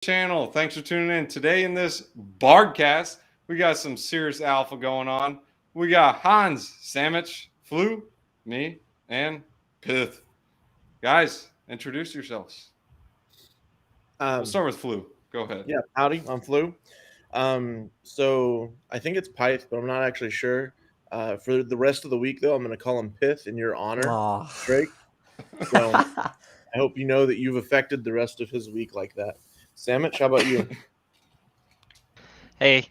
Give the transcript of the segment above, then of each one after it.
channel. Thanks for tuning in. Today in this Bardcast, we got some serious alpha going on. We got Hans, Samich, Flu, me, and Pith. Guys, introduce yourselves. We'll start with Flu. Go ahead. Yeah, howdy, I'm Flu. So I think it's Pyth, but I'm not actually sure. For the rest of the week, though, I'm going to call him Pith in your honor, Drake. So I hope you know that you've affected the rest of his week like that. Samich, how about you? Hey,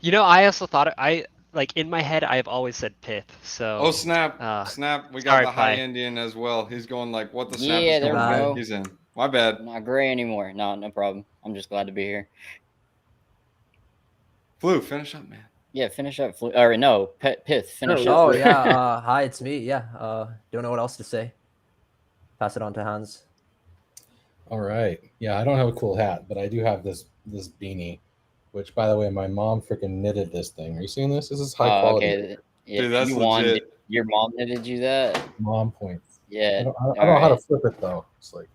I also thought in my head I've always said Pith. So Oh snap! Snap! We got sorry, the high Pi. Indian as well. He's going like, "What the snap Yeah, is there going we on?" go. He's in. My bad. I'm not gray anymore. No problem. I'm just glad to be here. Flu, finish up, man. Yeah, finish up. Or no, Pith, finish up. Oh yeah, hi, it's me. Yeah, don't know what else to say. Pass it on to Hans. All right. Yeah, I don't have a cool hat, but I do have this beanie, which, by the way, my mom freaking knitted this thing. Are you seeing this? This is high quality. Okay. Yeah, Dude, that's you legit. won. Your mom knitted you that? Mom points. Yeah. I don't know how to flip it though. It's like,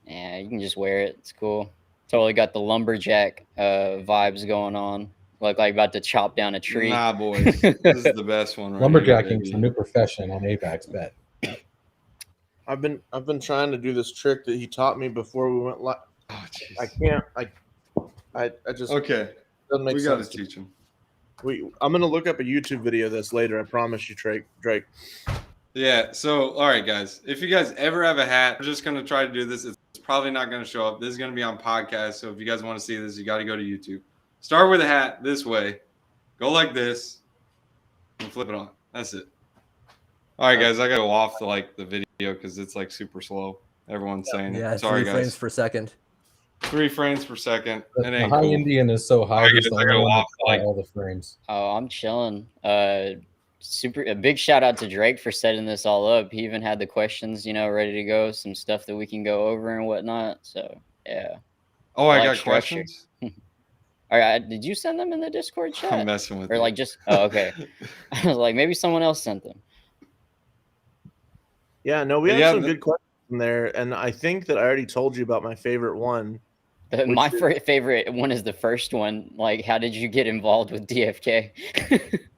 yeah, you can just wear it. It's cool. Totally got the lumberjack vibes going on. Look like about to chop down a tree. Nah, boys, this is the best one. Right lumberjacking here, is a new profession on AVAX bet. I've been trying to do this trick that he taught me before we went live. Oh, jeez. I can't. I just Okay. doesn't make We got to sense. teach him. I'm gonna look up a YouTube video of this later. I promise you, Drake. Yeah. So, all right, guys. If you guys ever have a hat, we're just gonna try to do this. It's probably not gonna show up. This is gonna be on podcast. So if you guys want to see this, you got to go to YouTube. Start with a hat this way. Go like this, and flip it on. That's it. All right, guys. I gotta go off the video because it's like super slow. Everyone's saying Yeah, it. Sorry, 3 frames guys. per second. 3 frames per second. The It ain't high cool. Indian is so high. Alright, He's guys, the I gotta only one walk, that's got all the frames. Oh, I'm chilling. A big shout out to Drake for setting this all up. He even had the questions, ready to go, some stuff that we can go over and whatnot. So yeah. Oh, I like got structure. questions. All right, did you send them in the Discord chat? I'm messing with Or you. like just okay. I was like, maybe someone else sent them. Yeah, no, we Yeah, have some good questions in there, and I think that I already told you about my favorite one. My favorite one is the first one. Like, how did you get involved with DFK?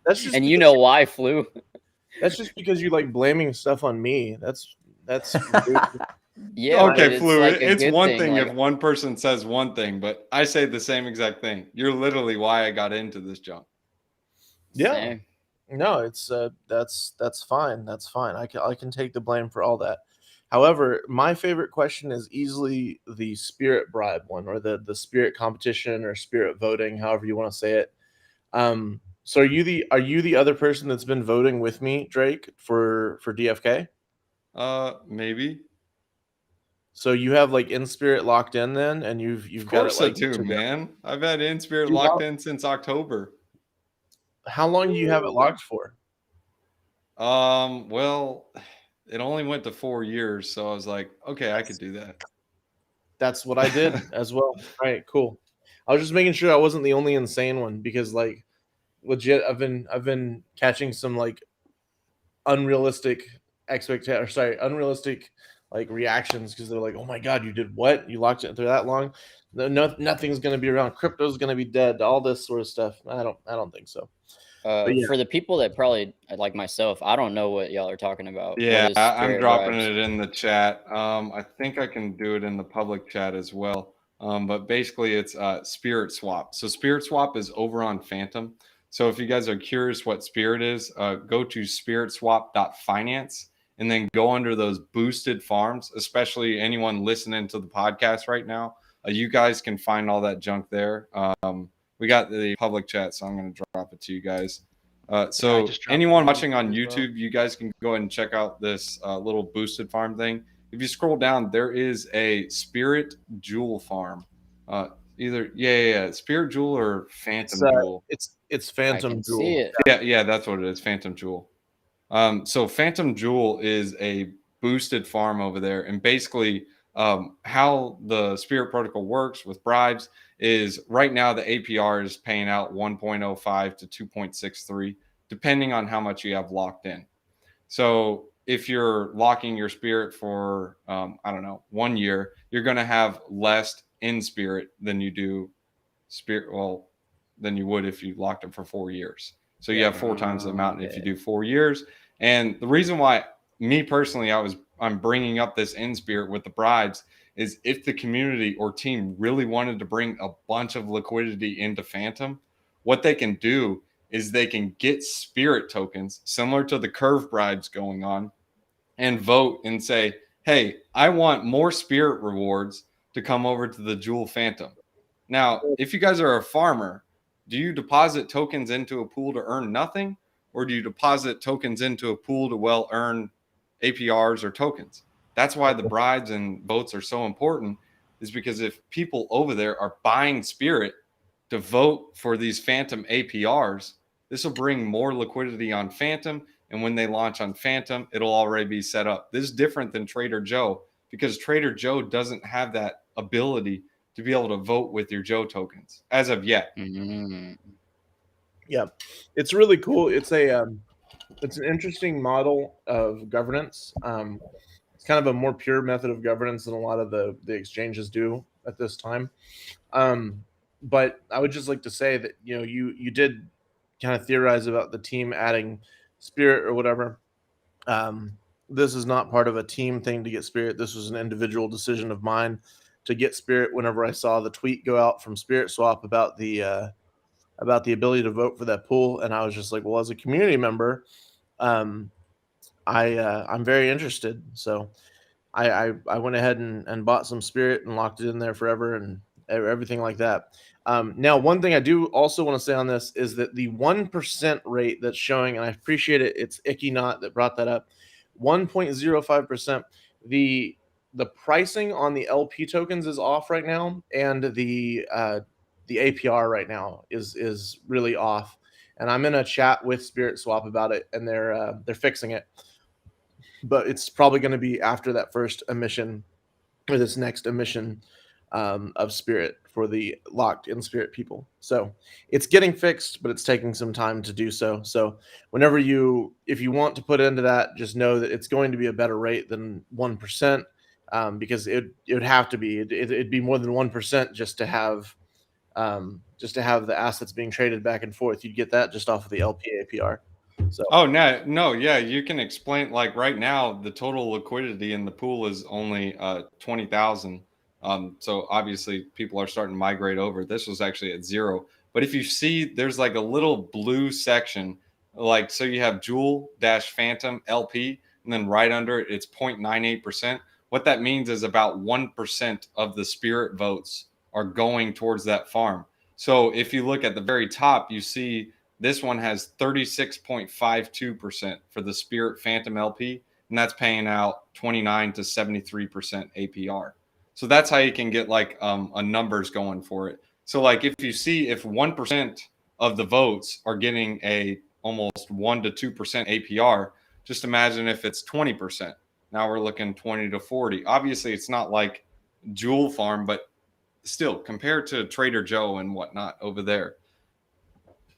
That's just And you know why, Flu? That's just because you like blaming stuff on me. That's Yeah. Okay, but Flu. like a It's good one thing like, if one person says one thing, but I say the same exact thing. You're literally why I got into this junk. yeah. same. No, it's that's fine. That's fine. I can take the blame for all that. However, my favorite question is easily the spirit bribe one, or the spirit competition, or spirit voting, however you want to say it. So are you the other person that's been voting with me, Drake, for DFK? Maybe. So you have like In Spirit locked in then, and you've Of got course it like I do, to go. man. I've had In Spirit You locked know- in since October. How long do you have it locked for? Well, it only went to 4 years, so I was like, okay, I could do that. That's what I did as well. All right, cool. I was just making sure I wasn't the only insane one, because like legit I've been catching some like unrealistic unrealistic like reactions, because they're like, oh my god, you did what? You locked it through that long? Nothing's gonna be around. Crypto's gonna be dead. All this sort of stuff. I don't think so. Yeah. For the people that probably like myself, I don't know what y'all are talking about. Yeah, What is I'm spirit dropping bribes? it in the chat. I think I can do it in the public chat as well. But basically, it's SpiritSwap. So SpiritSwap is over on Phantom. So if you guys are curious what Spirit is, go to spiritswap.finance and then go under those boosted farms. Especially anyone listening to the podcast right now, you guys can find all that junk there. We got the public chat, so I'm going to drop it to you guys. So just dropped anyone it watching on as well. YouTube, you guys can go ahead and check out this little boosted farm thing. If you scroll down, there is a Spirit Jewel farm. Either Spirit Jewel or Phantom Jewel. It's I Phantom can Jewel. see it. Yeah, that's what it is. Phantom Jewel. So Phantom Jewel is a boosted farm over there, and basically how the Spirit protocol works with bribes is right now the APR is paying out 1.05 to 2.63 depending on how much you have locked in. So if you're locking your Spirit for I don't know, 1 year, you're going to have less in Spirit than you do Spirit. Well, than you would if you locked it for 4 years. So you have 4 times the amount if you do 4 years. And the reason why, me personally, I'm bringing up this in Spirit with the bribes is if the community or team really wanted to bring a bunch of liquidity into Phantom, what they can do is they can get Spirit tokens similar to the curve bribes going on and vote and say, hey, I want more Spirit rewards to come over to the Jewel Phantom. Now, if you guys are a farmer, do you deposit tokens into a pool to earn nothing? Or do you deposit tokens into a pool to earn APRs or tokens? That's why the bribes and votes are so important, is because if people over there are buying Spirit to vote for these Phantom APRs, this will bring more liquidity on Phantom. And when they launch on Phantom, it'll already be set up. This is different than Trader Joe, because Trader Joe doesn't have that ability to be able to vote with your Joe tokens as of yet. Mm-hmm. Yeah, it's really cool. It's an interesting model of governance. It's kind of a more pure method of governance than a lot of the exchanges do at this time. But I would just like to say that, you know, you did kind of theorize about the team adding Spirit or whatever. This is not part of a team thing to get Spirit. This was an individual decision of mine to get Spirit whenever I saw the tweet go out from SpiritSwap about the ability to vote for that pool. And I was just like, well, as a community member, I'm very interested. So I went ahead and bought some Spirit and locked it in there forever and everything like that. Now, one thing I do also want to say on this is that the 1% rate that's showing, and I appreciate it, it's Icky Not that brought that up, 1.05%. The pricing on the LP tokens is off right now, and the APR right now is really off. And I'm in a chat with SpiritSwap about it, and they're fixing it. But it's probably going to be after that first emission, or this next emission of Spirit for the locked in Spirit people. So it's getting fixed, but it's taking some time to do so. So if you want to put into that, just know that it's going to be a better rate than 1%, because it would have to be. It'd be more than 1% just to have the assets being traded back and forth. You'd get that just off of the LP APR. So Yeah, you can explain, like right now the total liquidity in the pool is only 20,000. So obviously people are starting to migrate over. This was actually at 0. But if you see, there's like a little blue section, like, so you have Jewel Phantom LP, and then right under it, it's 0.98%. What that means is about 1% of the Spirit votes are going towards that farm. So if you look at the very top, you see this one has 36.52% for the Spirit Phantom LP, and that's paying out 29 to 73% APR. So that's how you can get like a numbers going for it. So like if you see, if 1% of the votes are getting a almost 1 to 2% APR, just imagine if it's 20%. Now we're looking 20 to 40. Obviously, it's not like Jewel Farm, but still compared to Trader Joe and whatnot over there.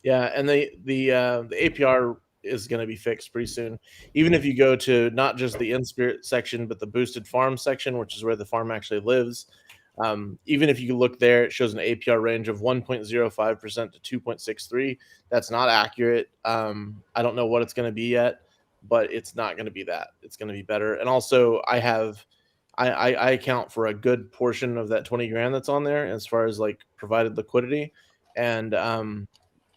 yeah, and the APR is going to be fixed pretty soon. Even if you go to not just the in-Spirit section, but the boosted farm section, which is where the farm actually lives. Even if you look there, it shows an APR range of 1.05% to 2.63. That's not accurate. I don't know what it's going to be yet, but it's not going to be that. It's going to be better. And also, I account for a good portion of that 20 grand that's on there as far as like provided liquidity. And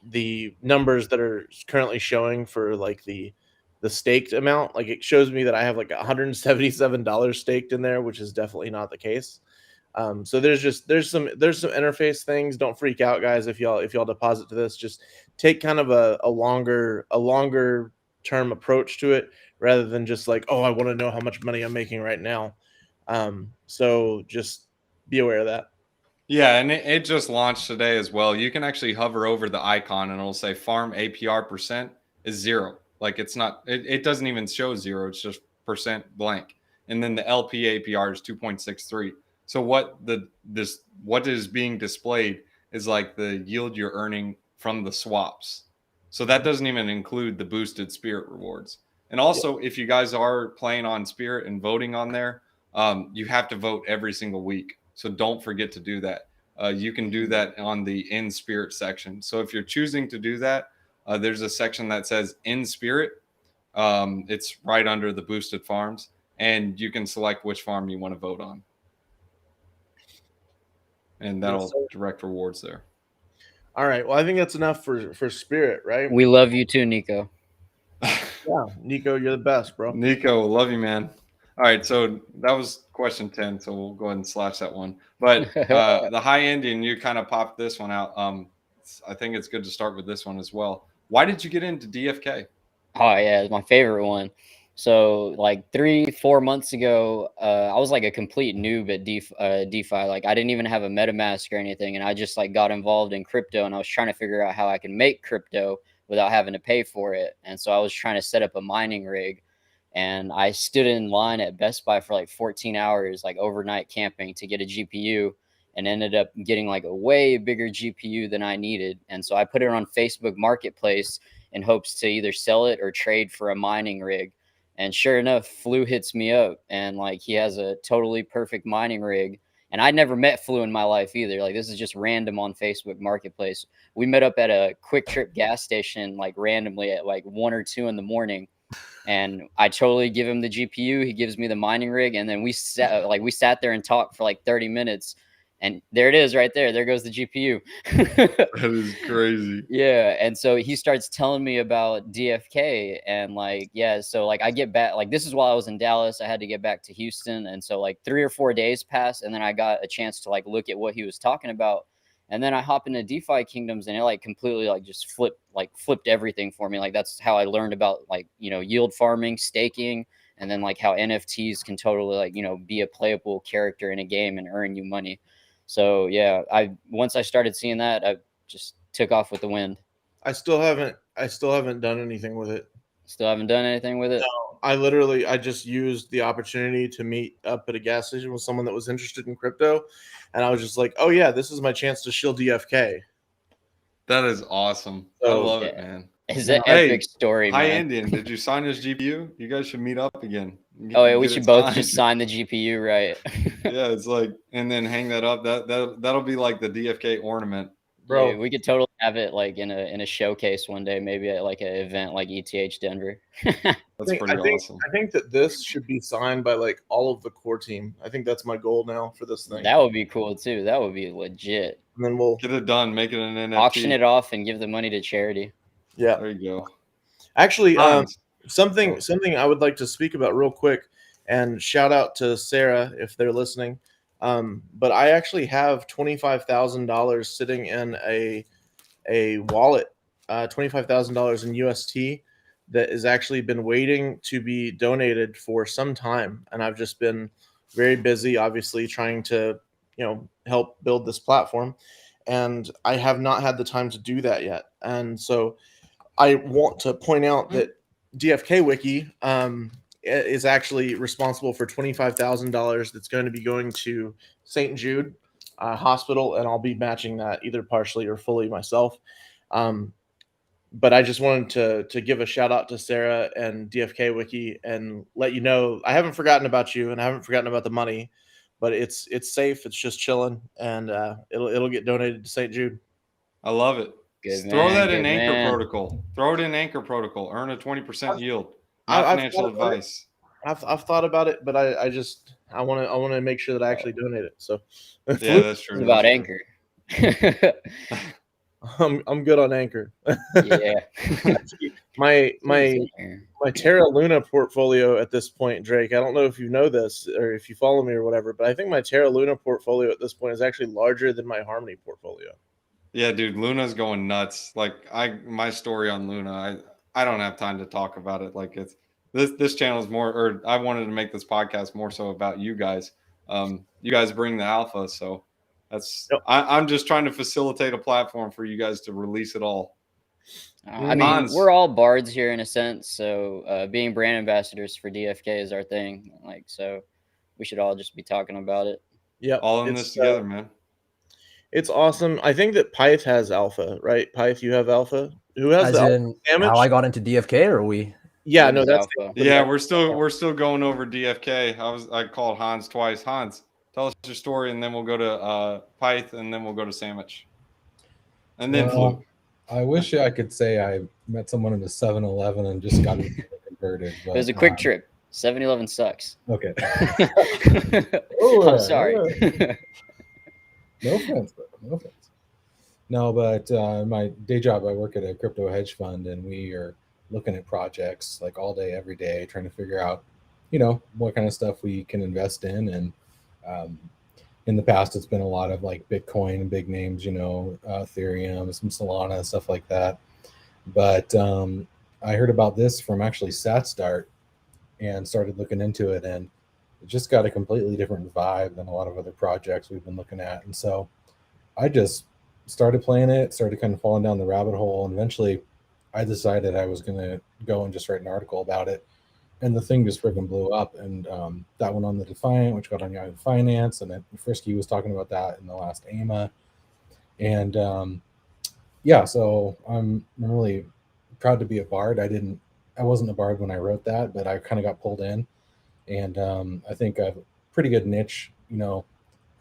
the numbers that are currently showing for like the staked amount, like it shows me that I have like $177 staked in there, which is definitely not the case. So there's some interface things. Don't freak out, guys. If y'all deposit to this, just take kind of a longer term approach to it, rather than just like, oh, I want to know how much money I'm making right now. So just be aware of that. Yeah, and it just launched today as well. You can actually hover over the icon and it'll say farm APR percent is 0. Like it's not, it doesn't even show 0. It's just percent blank. And then the LP APR is 2.63. So what is being displayed is like the yield you're earning from the swaps. So that doesn't even include the boosted Spirit rewards. And also, if you guys are playing on Spirit and voting on there, you have to vote every single week. So don't forget to do that. You can do that on the in spirit section. So if you're choosing to do that, there's a section that says in spirit. It's right under the boosted farms, and you can select which farm you want to vote on. And that'll direct rewards there. All right. Well, I think that's enough for Spirit, right? We love you too, Nico. Yeah, Nico, you're the best, bro. Nico, love you, man. All right, so that was question 10, so we'll go ahead and slash that one. But the high Indian, you kind of popped this one out. I think it's good to start with this one as well. Why did you get into DFK? Oh yeah, it's my favorite one. So like 3-4 months ago, I was like a complete noob at DeFi. Like I didn't even have a MetaMask or anything, and I just like got involved in crypto, and I was trying to figure out how I can make crypto without having to pay for it. And so I was trying to set up a mining rig, and I stood in line at Best Buy for like 14 hours, like overnight camping to get a GPU, and ended up getting like a way bigger GPU than I needed. And so I put it on Facebook Marketplace in hopes to either sell it or trade for a mining rig. And sure enough, Flu hits me up, and like he has a totally perfect mining rig. And I'd never met Flu in my life either. Like this is just random on Facebook Marketplace. We met up at a Quick Trip gas station, like randomly at like 1 or 2 in the morning. And I totally give him the GPU. He gives me the mining rig, and then we sat there and talked for like 30 minutes. And there it is right there. There goes the GPU. That is crazy. Yeah. And so he starts telling me about DFK, and like, yeah, so like I get back, like this is while I was in Dallas. I had to get back to Houston. And so like 3 or 4 days passed, and then I got a chance to like look at what he was talking about. And then I hop into DeFi Kingdoms, and it like completely like just flipped everything for me. Like that's how I learned about like, you know, yield farming, staking, and then like how NFTs can totally like, you know, be a playable character in a game and earn you money. So yeah, once I started seeing that, I just took off with the wind. I still haven't done anything with it. Still haven't done anything with it. No, I just used the opportunity to meet up at a gas station with someone that was interested in crypto, and I was just like, oh yeah, this is my chance to shill DFK. That is awesome. So, I love yeah. it, man. It's an Hey, epic story, Hi, man. Indian. Did you sign his GPU? You guys should meet up again. Oh yeah, we Get it should both signed. just sign the GPU, right? Yeah, it's like, and then hang that up. That'll be like the DFK ornament. Bro, Yeah, we could totally have it like in a showcase one day, maybe at like an event like ETH Denver. That's pretty awesome. I think that this should be signed by like all of the core team. I think that's my goal now for this thing. That would be cool too. That would be legit. And then we'll Get it done. Make it an NFT. Auction it off and give the money to charity. yeah. There you go. Actually, Hans. something I would like to speak about real quick, and shout out to Sarah if they're listening. But I actually have $25,000 sitting in a wallet, $25,000 in UST that has actually been waiting to be donated for some time, and I've just been very busy, obviously trying to, you know, help build this platform, and I have not had the time to do that yet. And so I want to point out that DFK Wiki is actually responsible for $25,000 that's going to be going to St. Jude Hospital, and I'll be matching that either partially or fully myself. But I just wanted to give a shout out to Sarah and DFK Wiki and let you know I haven't forgotten about you, and I haven't forgotten about the money, but it's safe. It's just chilling, and it'll get donated to St. Jude. I love it. Good Throw man, that in good Anchor man. Protocol. Throw it in Anchor Protocol. Earn a 20% yield. I've Not financial thought about it. advice. I've thought about it, but I want to make sure that I actually donate it. So Yeah, that's true. It's about That's true. Anchor. I'm good on Anchor. Yeah. my Terra Luna portfolio at this point, Drake, I don't know if you know this or if you follow me or whatever, but I think my Terra Luna portfolio at this point is actually larger than my Harmony portfolio. Yeah, dude, Luna's going nuts. Like my story on Luna, I don't have time to talk about it. Like this channel is more, or I wanted to make this podcast more so about you guys. You guys bring the alpha, so that's Yep. I'm just trying to facilitate a platform for you guys to release it all. I mean, Hans. we're all bards here in a sense. So being brand ambassadors for DFK is our thing. Like, so we should all just be talking about it. Yeah, All in this together, man. It's awesome. I think that Pyth has alpha, right? Pyth, you have alpha. Who has As the alpha in damage? how I got into DFK, or we? Yeah, What no, is that's alpha? Yeah, we're still going over DFK. I called Hans twice. Hans, Tell us your story, and then we'll go to Pyth, and then we'll go to Sandwich, and then Well, Flu. I wish I could say I met someone in the 7-Eleven and just got converted. But, It was a quick trip. 7-Eleven sucks. Okay. I'm sorry. No offense, bro. No offense. No, but my day job, I work at a crypto hedge fund, and we are looking at projects like all day, every day, trying to figure out, what kind of stuff we can invest in. And in the past, it's been a lot of like Bitcoin and big names, Ethereum, some Solana, stuff like that. But I heard about this from actually SatStart and started looking into it, and it just got a completely different vibe than a lot of other projects we've been looking at. And so I just started playing it, started kind of falling down the rabbit hole, and eventually I decided I was going to go and just write an article about it. And the thing just freaking blew up. And that went on the Defiant, which got on Yahoo Finance, and then Frisky was talking about that in the last AMA. And yeah, so I'm really proud to be a Bard. I wasn't a Bard when I wrote that, but I kind of got pulled in. And I think I have a pretty good niche,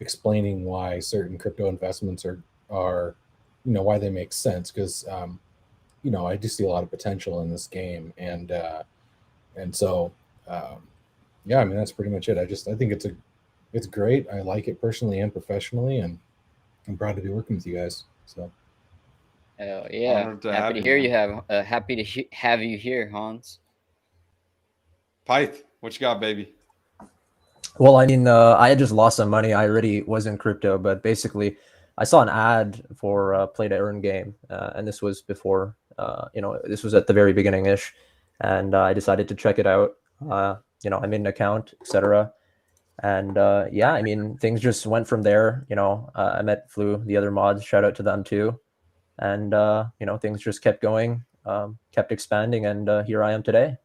explaining why certain crypto investments are why they make sense. Because, I do see a lot of potential in this game. And so, yeah, I mean, that's pretty much it. I think it's great. I like it personally and professionally, and I'm proud to be working with you guys. So. Hell yeah! Happy to hear you have. Happy to have you here, Hans. Pyth, what you got, baby? Well, I mean, I had just lost some money. I already was in crypto, but basically, I saw an ad for a play to earn game, and this was before, this was at the very beginning ish, and I decided to check it out. I made an account, etc. And yeah, I mean, things just went from there. I met Flu, the other mods. Shout out to them too. And things just kept going, kept expanding, and here I am today.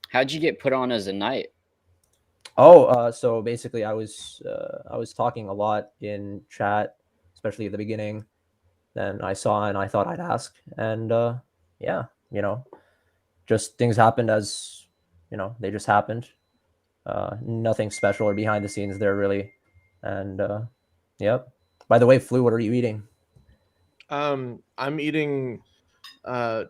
How'd you get put on as a knight? So basically, I was talking a lot in chat, especially at the beginning. Then I saw and I thought I'd ask, and yeah, just things happened as they just happened. Nothing special or behind the scenes there really, and yep. By the way, Flu, what are you eating? I'm eating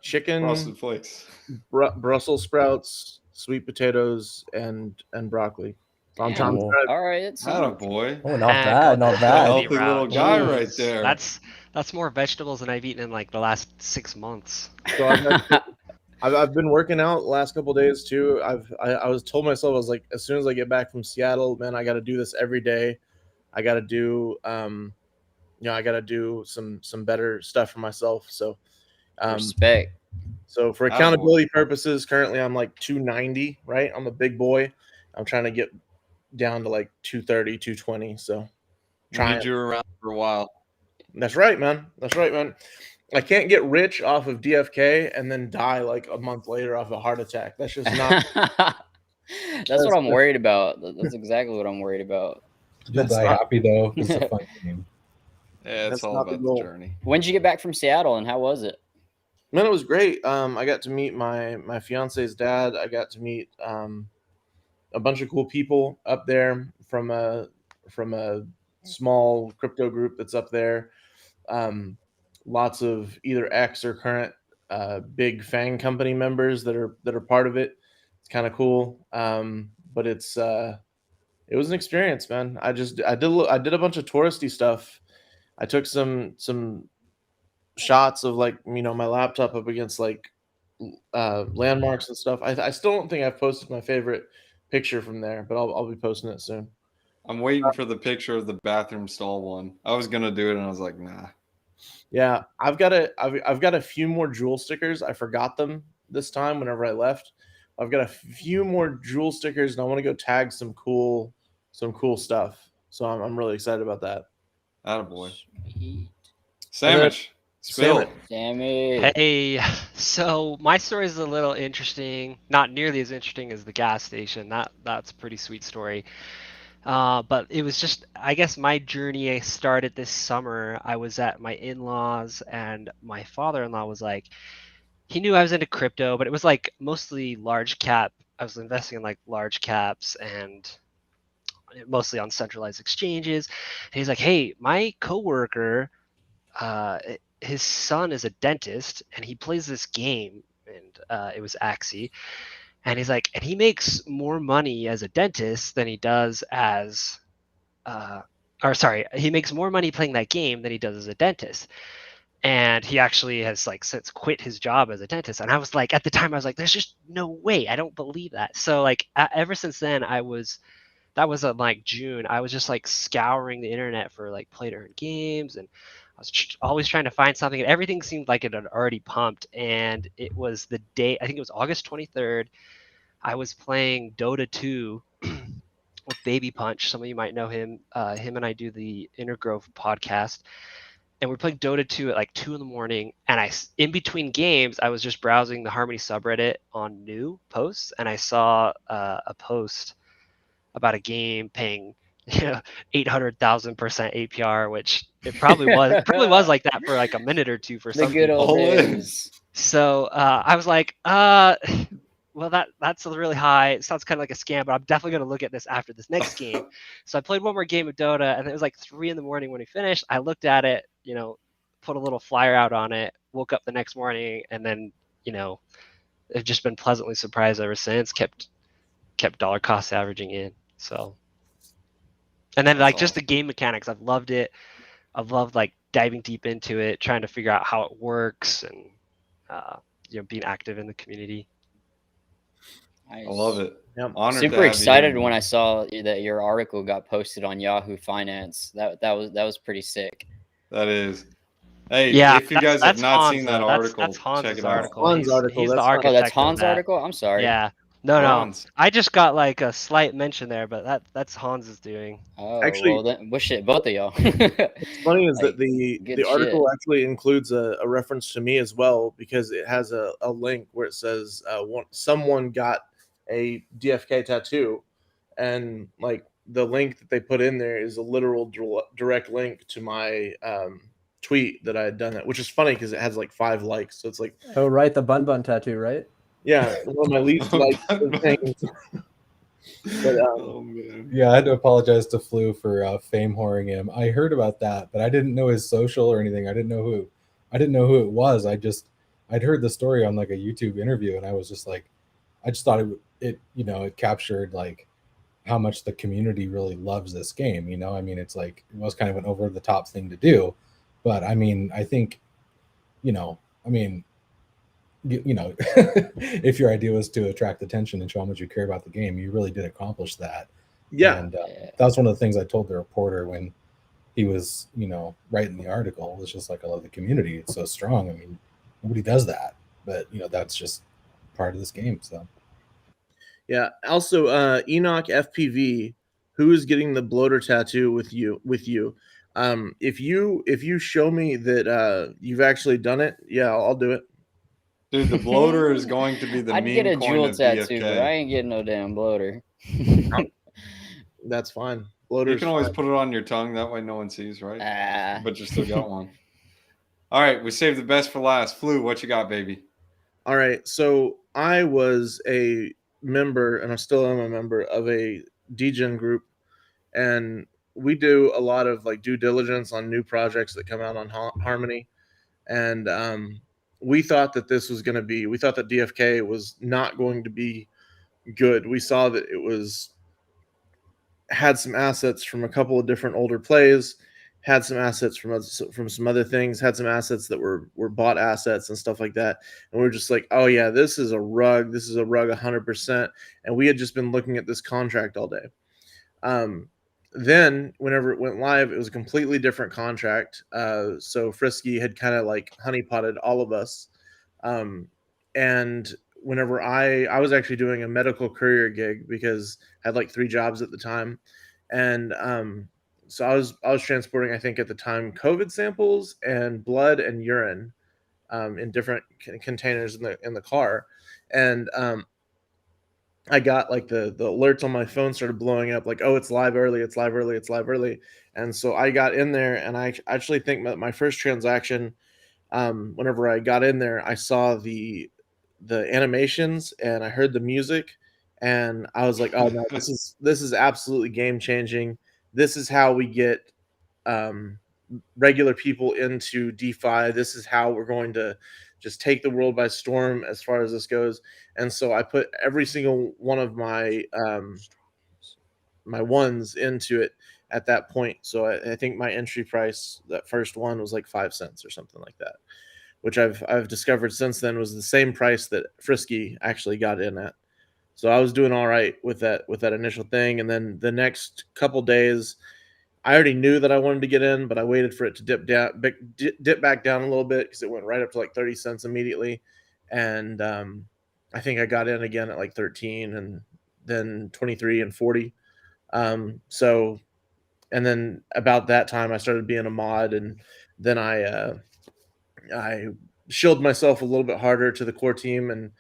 chicken, Frosted Flakes, Brussels sprouts, sweet potatoes, and broccoli. All right, it's a boy. Oh, not bad, not bad. Healthy little guy right there. That's more vegetables than I've eaten in like the last 6 months. So I've been working out the last couple of days too. I was told myself, I was like, as soon as I get back from Seattle, man, I got to do this every day. I got to do I got to do some better stuff for myself. So respect. So for accountability purposes, currently I'm like 290, right? I'm a big boy. I'm trying to get down to like 230, 220. So need you around for a while. That's right, man. That's right, man. I can't get rich off of DFK and then die like a month later off a heart attack. That's just not. That's what I'm worried about. That's exactly what I'm worried about. You'll die happy though. It's a fun game. Yeah, it's all about the journey. When did you get back from Seattle, and how was it? Man, it was great. I got to meet my fiance's dad. I got to meet a bunch of cool people up there from a small crypto group that's up there. Lots of either ex or current big FANG company members that are part of it. It's kind of cool. But it was an experience, man. I did a bunch of touristy stuff. I took some shots of like my laptop up against like landmarks and stuff. I still don't think I've posted my favorite picture from there, but I'll be posting it soon. I'm waiting for the picture of the bathroom stall one. I was gonna do it and I was like, nah. Yeah, I've got a few more jewel stickers. I forgot them this time whenever I left. I've got a few more jewel stickers and I want to go tag some cool stuff. So I'm really excited about that. Attaboy. Sandwich. Spill. Sammy. Hey, so my story is a little interesting. Not nearly as interesting as the gas station. That's a pretty sweet story. But it was just, I guess my journey started this summer. I was at my in-laws and my father-in-law was like, he knew I was into crypto, but it was like mostly large cap. I was investing in like large caps and mostly on centralized exchanges. And he's like, hey, my coworker, his son is a dentist and he plays this game, and it was Axie. And he's like, and he makes more money as a dentist than he does as, or sorry, he makes more money playing that game than he does as a dentist. And he actually has like since quit his job as a dentist. And I was like, at the time, I was like, there's just no way. I don't believe that. So like ever since then, that was in like June. I was just like scouring the internet for like play to earn games, and I was always trying to find something, and everything seemed like it had already pumped. And it was the day, I think it was August 23rd. I was playing Dota 2 with Baby Punch. Some of you might know him. Him and I do the Intergrove podcast. And we're playing Dota 2 at like 2 in the morning. And in between games, I was just browsing the Harmony subreddit on new posts. And I saw a post about a game paying 800,000% APR, which it probably was like that for like a minute or two for The some good people. old days. So I was like, well, that's really high. It sounds kind of like a scam, but I'm definitely going to look at this after this next game. So I played one more game of Dota, and it was like 3 in the morning when we finished. I looked at it, put a little flyer out on it, woke up the next morning, and then, I've just been pleasantly surprised ever since. Kept dollar cost averaging in. So, and then That's like just the game mechanics, I've loved it. I've loved like diving deep into it, trying to figure out how it works, and being active in the community. I love it. Yep. Honored to Super have you excited in. when I saw that your article got posted on Yahoo Finance. That was pretty sick. That is. Hey, Yeah, if you guys have that's not Hans, seen that though. article, That's Hans' check it out. article. Hans' article, He's the that's not- architect. Oh, that's of Hans' that. article? I'm sorry. Yeah. No. Hans. I just got like a slight mention there, but that's Hans's doing. Oh, Actually- well, then, well, shit, both of y'all. What's funny is Like, that the good article actually includes a reference to me as well, because it has a link where it says someone got a DFK tattoo, and like the link that they put in there is a literal direct link to my tweet that I had done it, which is funny because it has like 5 likes. So it's like, Oh, right, the bun tattoo, right? yeah, one of my least liked things. But Oh man. Yeah, I had to apologize to Flu for fame whoring him. I heard about that, but I didn't know his social or anything. I didn't know who it was. I'd heard the story on like a YouTube interview, and I was just like, I just thought it captured like how much the community really loves this game. I mean, it's like, it was kind of an over the top thing to do, but I mean, I think, if your idea was to attract attention and show how much you care about the game, you really did accomplish that. yeah, And that was one of the things I told the reporter when he was, writing the article. It was just like, I love the community. It's so strong. I mean, nobody does that, but that's just part of this game. So yeah. Also, Enoch FPV, who is getting the bloater tattoo with you? If you show me that you've actually done it, yeah, I'll do it. Dude, the bloater is going to be the I'd meme get a coin jewel of tattoo, DFK. but I ain't getting no damn bloater. That's fine. You Bloater's can always fine. put it on your tongue. That way no one sees, right? Ah. But you still got one. All right, we saved the best for last. Flu, what you got, baby? All right. So I was a member, and I still am a member of a DGen group, and we do a lot of like due diligence on new projects that come out on Harmony. And we thought that we thought that DFK was not going to be good. We saw that it had some assets from a couple of different older plays, had some assets from some other things, had some assets that were bought assets and stuff like that. And we are just like, oh yeah, this is a rug 100%. And we had just been looking at this contract all day. Then whenever it went live, it was a completely different contract. So Frisky had kind of like honeypotted all of us. And whenever I was actually doing a medical courier gig because I had like 3 jobs at the time. And so I was transporting, I think at the time, COVID samples and blood and urine in different containers in the car. And I got like the alerts on my phone started blowing up like, oh, it's live early. And so I got in there, and I actually think that my first transaction, whenever I got in there, I saw the animations and I heard the music, and I was like, oh no, this is absolutely game changing. This is how we get regular people into DeFi. This is how we're going to just take the world by storm as far as this goes. And so I put every single one of my my ones into it at that point. So I think my entry price, that first one, was like 5 cents or something like that, which I've discovered since then was the same price that Frisky actually got in at. So I was doing all right with that initial thing, and then the next couple days, I already knew that I wanted to get in, but I waited for it to dip back down a little bit because it went right up to like 30 cents immediately, and I think I got in again at like 13, and then 23 and 40. So, and then about that time, I started being a mod, and then I shielded myself a little bit harder to the core team, and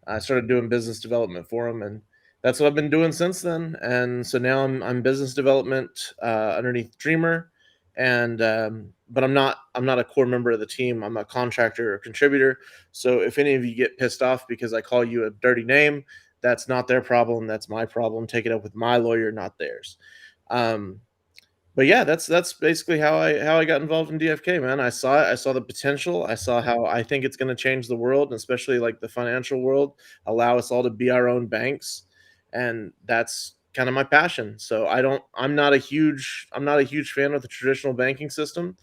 I started doing business development for them, and that's what I've been doing since then. And so now I'm business development underneath Dreamer, and but I'm not a core member of the team. I'm a contractor or contributor. So if any of you get pissed off because I call you a dirty name, that's not their problem. That's my problem. Take it up with my lawyer, not theirs. But yeah, that's basically how I got involved in DFK, man. I saw it. I saw the potential. I saw how I think it's going to change the world, especially like the financial world, allow us all to be our own banks, and that's kind of my passion. So I'm not a huge fan of the traditional banking system,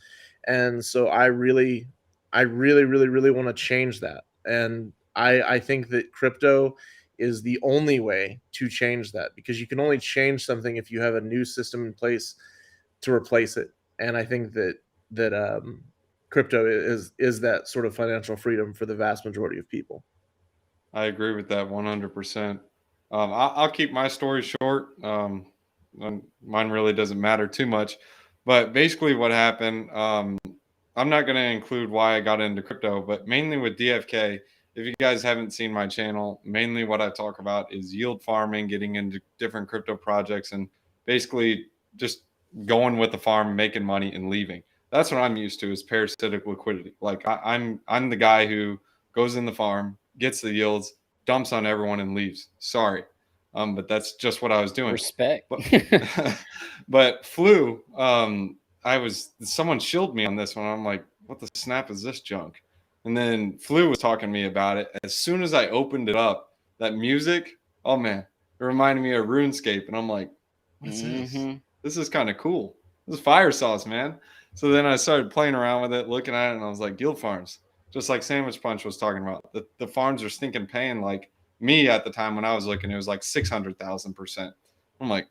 and so I really want to change that. And I think that crypto is the only way to change that, because you can only change something if you have a new system in place to replace it. And I think that crypto is that sort of financial freedom for the vast majority of people. I agree with that 100%. I'll keep my story short. Mine really doesn't matter too much, but basically what happened, I'm not going to include why I got into crypto, but mainly with DFK. If you guys haven't seen my channel, mainly what I talk about is yield farming, getting into different crypto projects, and basically just going with the farm, making money, and leaving. That's what I'm used to, is parasitic liquidity. Like I'm the guy who goes in the farm, gets the yields, dumps on everyone, and leaves. Sorry, but that's just what I was doing. Respect. But Flu, someone shielded me on this one. I'm like, what the snap is this junk? And then Flu was talking to me about it. As soon as I opened it up, that music, oh man, it reminded me of RuneScape, and I'm like, what's this? This is kind of cool. This is fire sauce, man. So then I started playing around with it, looking at it, and I was like, guild farms, just like Sandwich Punch was talking about. The farms are stinking paying like me at the time when I was looking. It was like 600,000%. I'm like,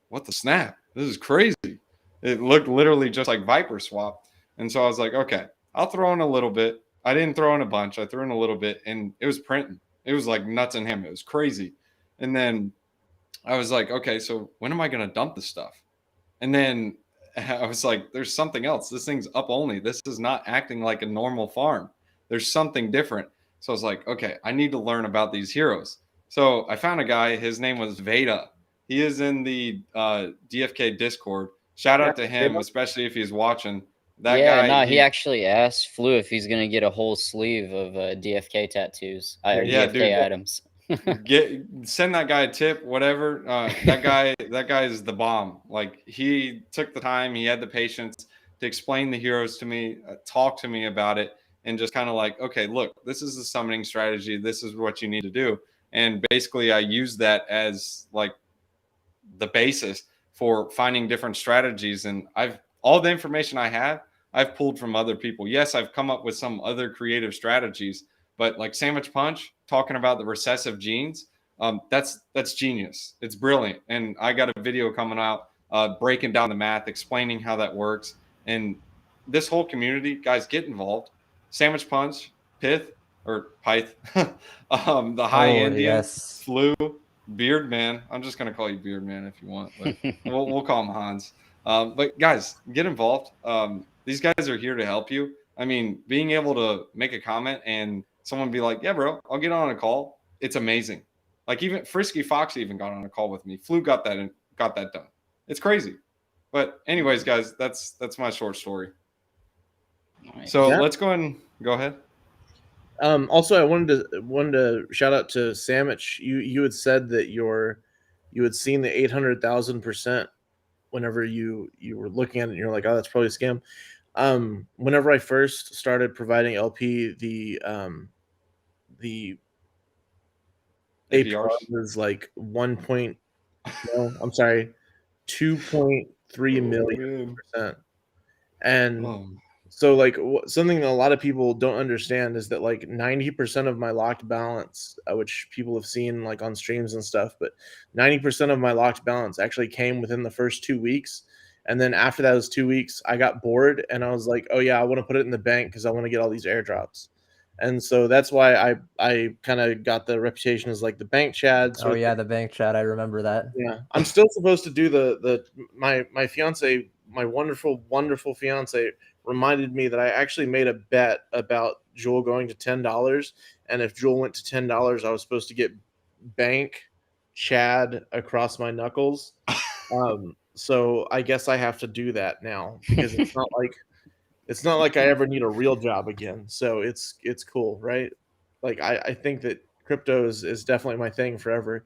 what the snap? This is crazy. It looked literally just like SpiritSwap. And so I was like, okay, I'll throw in a little bit. I didn't throw in a bunch. I threw in a little bit, and it was printing. It was like nuts and ham. It was crazy. And then I was like, okay, so when am I going to dump this stuff? And then I was like, there's something else. This thing's up only. This is not acting like a normal farm. There's something different. So I was like, okay, I need to learn about these heroes. So I found a guy. His name was Veda. He is in the DFK Discord. Shout out to him, especially if he's watching. That guy. He actually asked Flu if he's gonna get a whole sleeve of DFK tattoos, or DFK items. Send that guy a tip, whatever. That guy is the bomb. Like, he took the time, he had the patience to explain the heroes to me, talk to me about it, and just kind of like, okay, look, this is the summoning strategy. This is what you need to do. And basically I used that as like the basis for finding different strategies. And all the information I have, I've pulled from other people. Yes, I've come up with some other creative strategies, but like Sandwich Punch talking about the recessive genes, that's genius. It's brilliant. And I got a video coming out breaking down the math, explaining how that works. And this whole community, guys, get involved. Sandwich Punch, Pith, or Pyth, the High Indian, yes. Flu, Beard Man. I'm just going to call you Beard Man if you want, but we'll call him Hans. But guys, get involved. These guys are here to help you. I mean, being able to make a comment and someone be like, yeah, bro, I'll get on a call. It's amazing. Like, even Frisky Fox even got on a call with me. Flu got that done. It's crazy. But anyways, guys, that's my short story. Nice. So let's go ahead. Also, I wanted to shout out to Samich. You had said that you had seen the 800,000% whenever you were looking at it and you're like, oh, that's probably a scam. Whenever I first started providing LP, the APR APRs? was like 2.3 million percent. And Oh, so like something that a lot of people don't understand is that like 90% of my locked balance, which people have seen like on streams and stuff, but 90% of my locked balance actually came within the first 2 weeks. And then after those 2 weeks, I got bored and I was like, oh yeah, I want to put it in the bank because I want to get all these airdrops. And so that's why I kind of got the reputation as like the bank Chad. Oh yeah, the bank chat. I remember that. Yeah, I'm still supposed to do my fiance, my wonderful fiance reminded me that I actually made a bet about Jewel going to $10, and if Jewel went to $10, I was supposed to get bank Chad across my knuckles. So I guess I have to do that now because it's not like I ever need a real job again. So it's cool, right? Like I think that crypto is definitely my thing forever.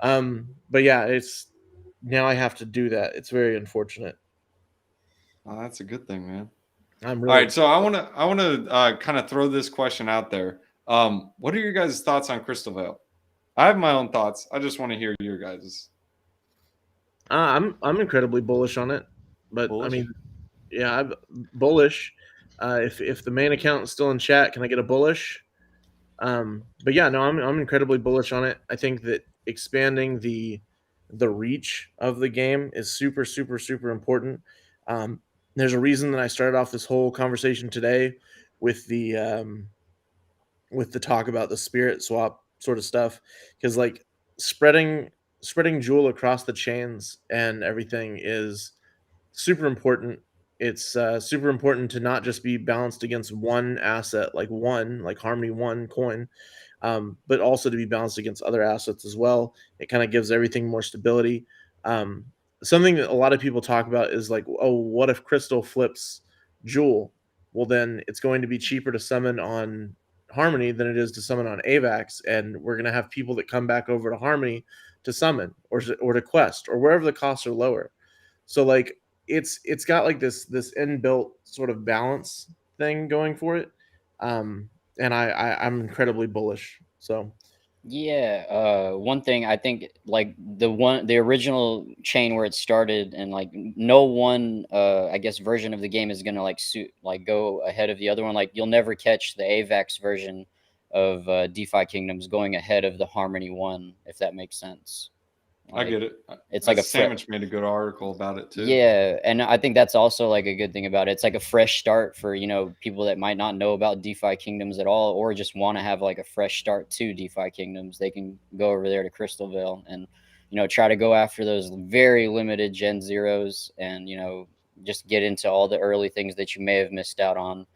But yeah, it's now I have to do that. It's very unfortunate. oh, that's a good thing, man. I'm All really right, so I want to kind of throw this question out there. What are your guys' thoughts on Crystalvale? I have my own thoughts. I just want to hear your guys'. I'm incredibly bullish on it. But I Bullish? mean, yeah, I'm bullish. If the main account is still in chat, can I get a bullish? But yeah, no, I'm incredibly bullish on it. I think that expanding the reach of the game is super important. There's a reason that I started off this whole conversation today with the talk about the spirit swap sort of stuff, because like spreading Jewel across the chains and everything is super important. It's super important to not just be balanced against one asset, like Harmony One coin, but also to be balanced against other assets as well. It kind of gives everything more stability. Um, Something that a lot of people talk about is like, oh, what if Crystal flips Jewel? Well, then it's going to be cheaper to summon on Harmony than it is to summon on AVAX, and we're going to have people that come back over to Harmony to summon or to quest or wherever the costs are lower. So like it's got like this inbuilt sort of balance thing going for it. And I'm incredibly bullish. So Yeah, one thing I think, like the original chain where it started, and like no one I guess version of the game is gonna go ahead of the other one. Like you'll never catch the AVAX version of DeFi Kingdoms going ahead of the Harmony one, if that makes sense. I Like, get it. it's like a Sandwich made a good article about it too. Yeah, and I think that's also like a good thing about it. It's like a fresh start for, people that might not know about DeFi Kingdoms at all, or just want to have like a fresh start to DeFi Kingdoms. They can go over there to Crystalvale and, try to go after those very limited Gen Zeros and, just get into all the early things that you may have missed out on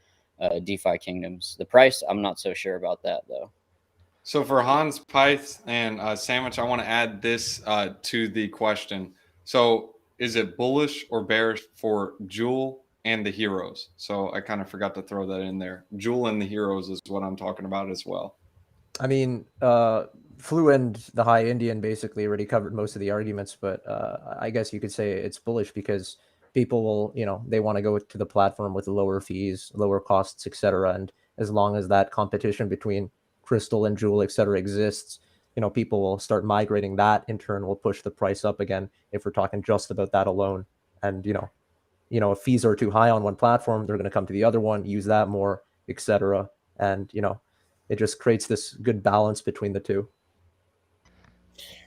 DeFi Kingdoms. The price, I'm not so sure about that though. So for Hans, Pyth, and Sandwich, I want to add this to the question. So is it bullish or bearish for Jewel and the heroes? So I kind of forgot to throw that in there. Jewel and the heroes is what I'm talking about as well. I mean, Flu and the High Indian basically already covered most of the arguments, but I guess you could say it's bullish because people will, they want to go to the platform with lower fees, lower costs, etc. And as long as that competition between Crystal and Jewel, etc., exists, people will start migrating. That in turn will push the price up again if we're talking just about that alone. And if fees are too high on one platform, they're going to come to the other one, use that more, etc. And it just creates this good balance between the two.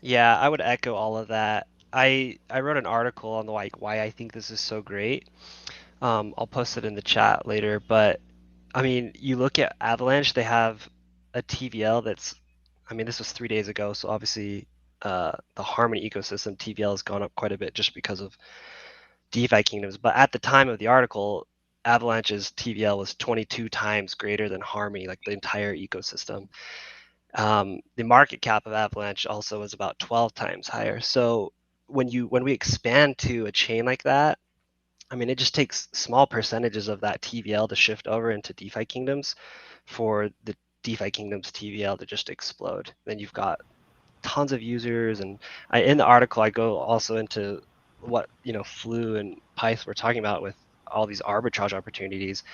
Yeah, I would echo all of that. I wrote an article on why I think this is so great. I'll post it in the chat later, but I mean, you look at Avalanche, they have a TVL that's, I mean, this was 3 days ago, so obviously the Harmony ecosystem TVL has gone up quite a bit just because of DeFi Kingdoms. But at the time of the article, Avalanche's TVL was 22 times greater than Harmony, like the entire ecosystem. The market cap of Avalanche also was about 12 times higher. So when we expand to a chain like that, I mean, it just takes small percentages of that TVL to shift over into DeFi Kingdoms for the DeFi Kingdoms TVL to just explode. Then you've got tons of users, and in the article I go also into what Flu and Pyth were talking about with all these arbitrage opportunities,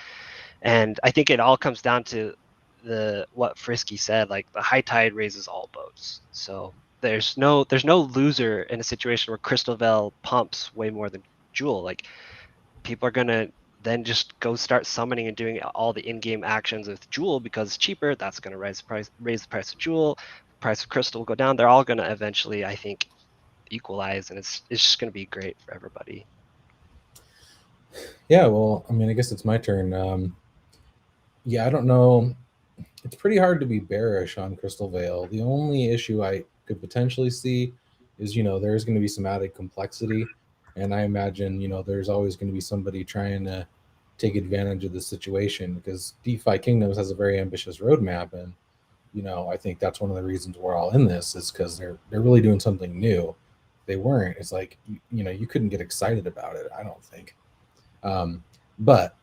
and I think it all comes down to what Frisky said, like the high tide raises all boats. So there's no loser in a situation where Crystalvale pumps way more than Jewel. Like, people are gonna then just go start summoning and doing all the in-game actions with Jewel because it's cheaper. That's gonna raise the price of Jewel. Price of Crystal will go down. They're all gonna eventually, I think, equalize, and it's just gonna be great for everybody. Yeah, well, I mean, I guess it's my turn. Yeah, I don't know. It's pretty hard to be bearish on Crystalvale. The only issue I could potentially see is, there's going to be some added complexity. And I imagine, there's always going to be somebody trying to take advantage of the situation, because DeFi Kingdoms has a very ambitious roadmap. And, I think that's one of the reasons we're all in this, is because they're really doing something new. If they weren't, it's like, you couldn't get excited about it, I don't think. But,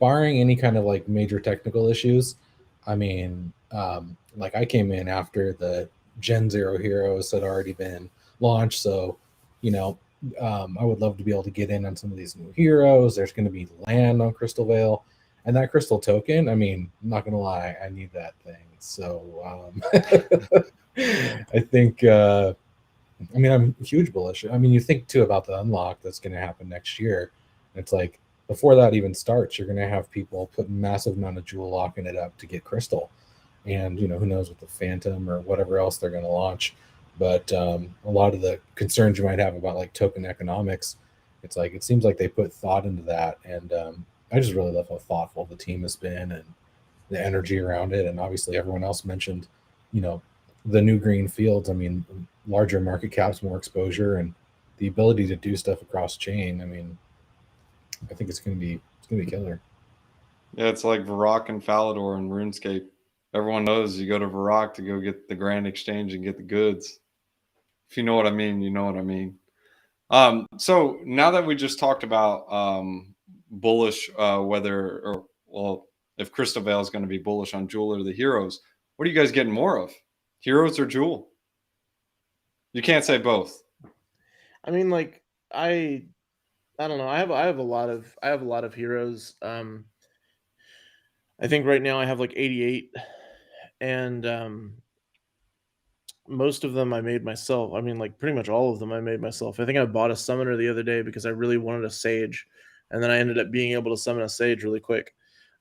barring any kind of like major technical issues, I mean, like I came in after the Gen 0 heroes had already been launched. So, I would love to be able to get in on some of these new heroes. There's going to be land on Crystalvale, and that crystal token, I mean, I'm not going to lie, I need that thing. So I think, I'm huge bullish. I mean, you think too about the unlock that's going to happen next year. It's like, before that even starts, you're going to have people putting massive amount of jewel locking it up to get crystal. And, who knows with the Phantom or whatever else they're going to launch. But a lot of the concerns you might have about like token economics, it's like, it seems like they put thought into that. And I just really love how thoughtful the team has been and the energy around it. And obviously everyone else mentioned, the new green fields. I mean, larger market caps, more exposure, and the ability to do stuff across chain. I mean, I think it's gonna be killer. Yeah, it's like Varrock and Falador in RuneScape. Everyone knows you go to Varrock to go get the Grand Exchange and get the goods. If you know what I mean, you know what I mean. So now that we just talked about bullish, if Crystalvale is going to be bullish on Jewel or the heroes, what are you guys getting more of? Heroes or Jewel? You can't say both. I mean, like, I don't know. I have a lot of heroes. I think right now I have like 88, and most of them I made myself. I mean, like pretty much all of them I made myself. I think I bought a summoner the other day because I really wanted a sage, and then I ended up being able to summon a sage really quick.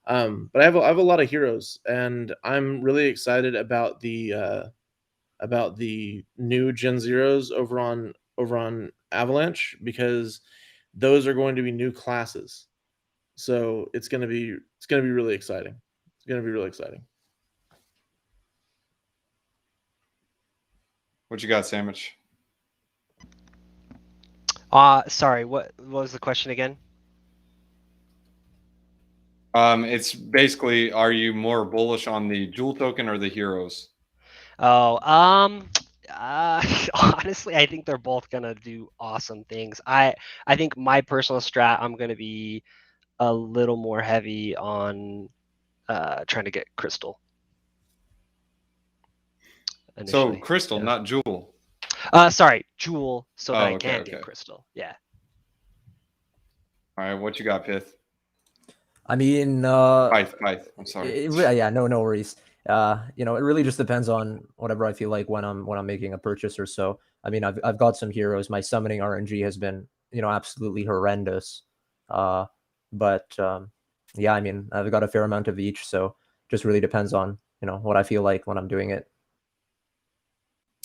But I have a lot of heroes, and I'm really excited about the new Gen Zeros over on Avalanche, because those are going to be new classes. So it's gonna be really exciting. It's gonna be really exciting. What you got, Sandwich? Sorry, what was the question again? It's basically, are you more bullish on the Jewel token or the heroes? Oh, honestly, I think they're both gonna do awesome things. I think my personal strat, I'm gonna be a little more heavy on trying to get Crystal. So Crystal, yeah. not Jewel. Sorry, Jewel, so that I okay, can get Crystal. Yeah. All right, what you got, Pith? I mean, Pyth. I'm sorry. Yeah, no worries. It really just depends on whatever I feel like when I'm making a purchase or so. I mean, I've got some heroes. My summoning RNG has been, absolutely horrendous. But yeah, I mean, I've got a fair amount of each, so just really depends on, what I feel like when I'm doing it.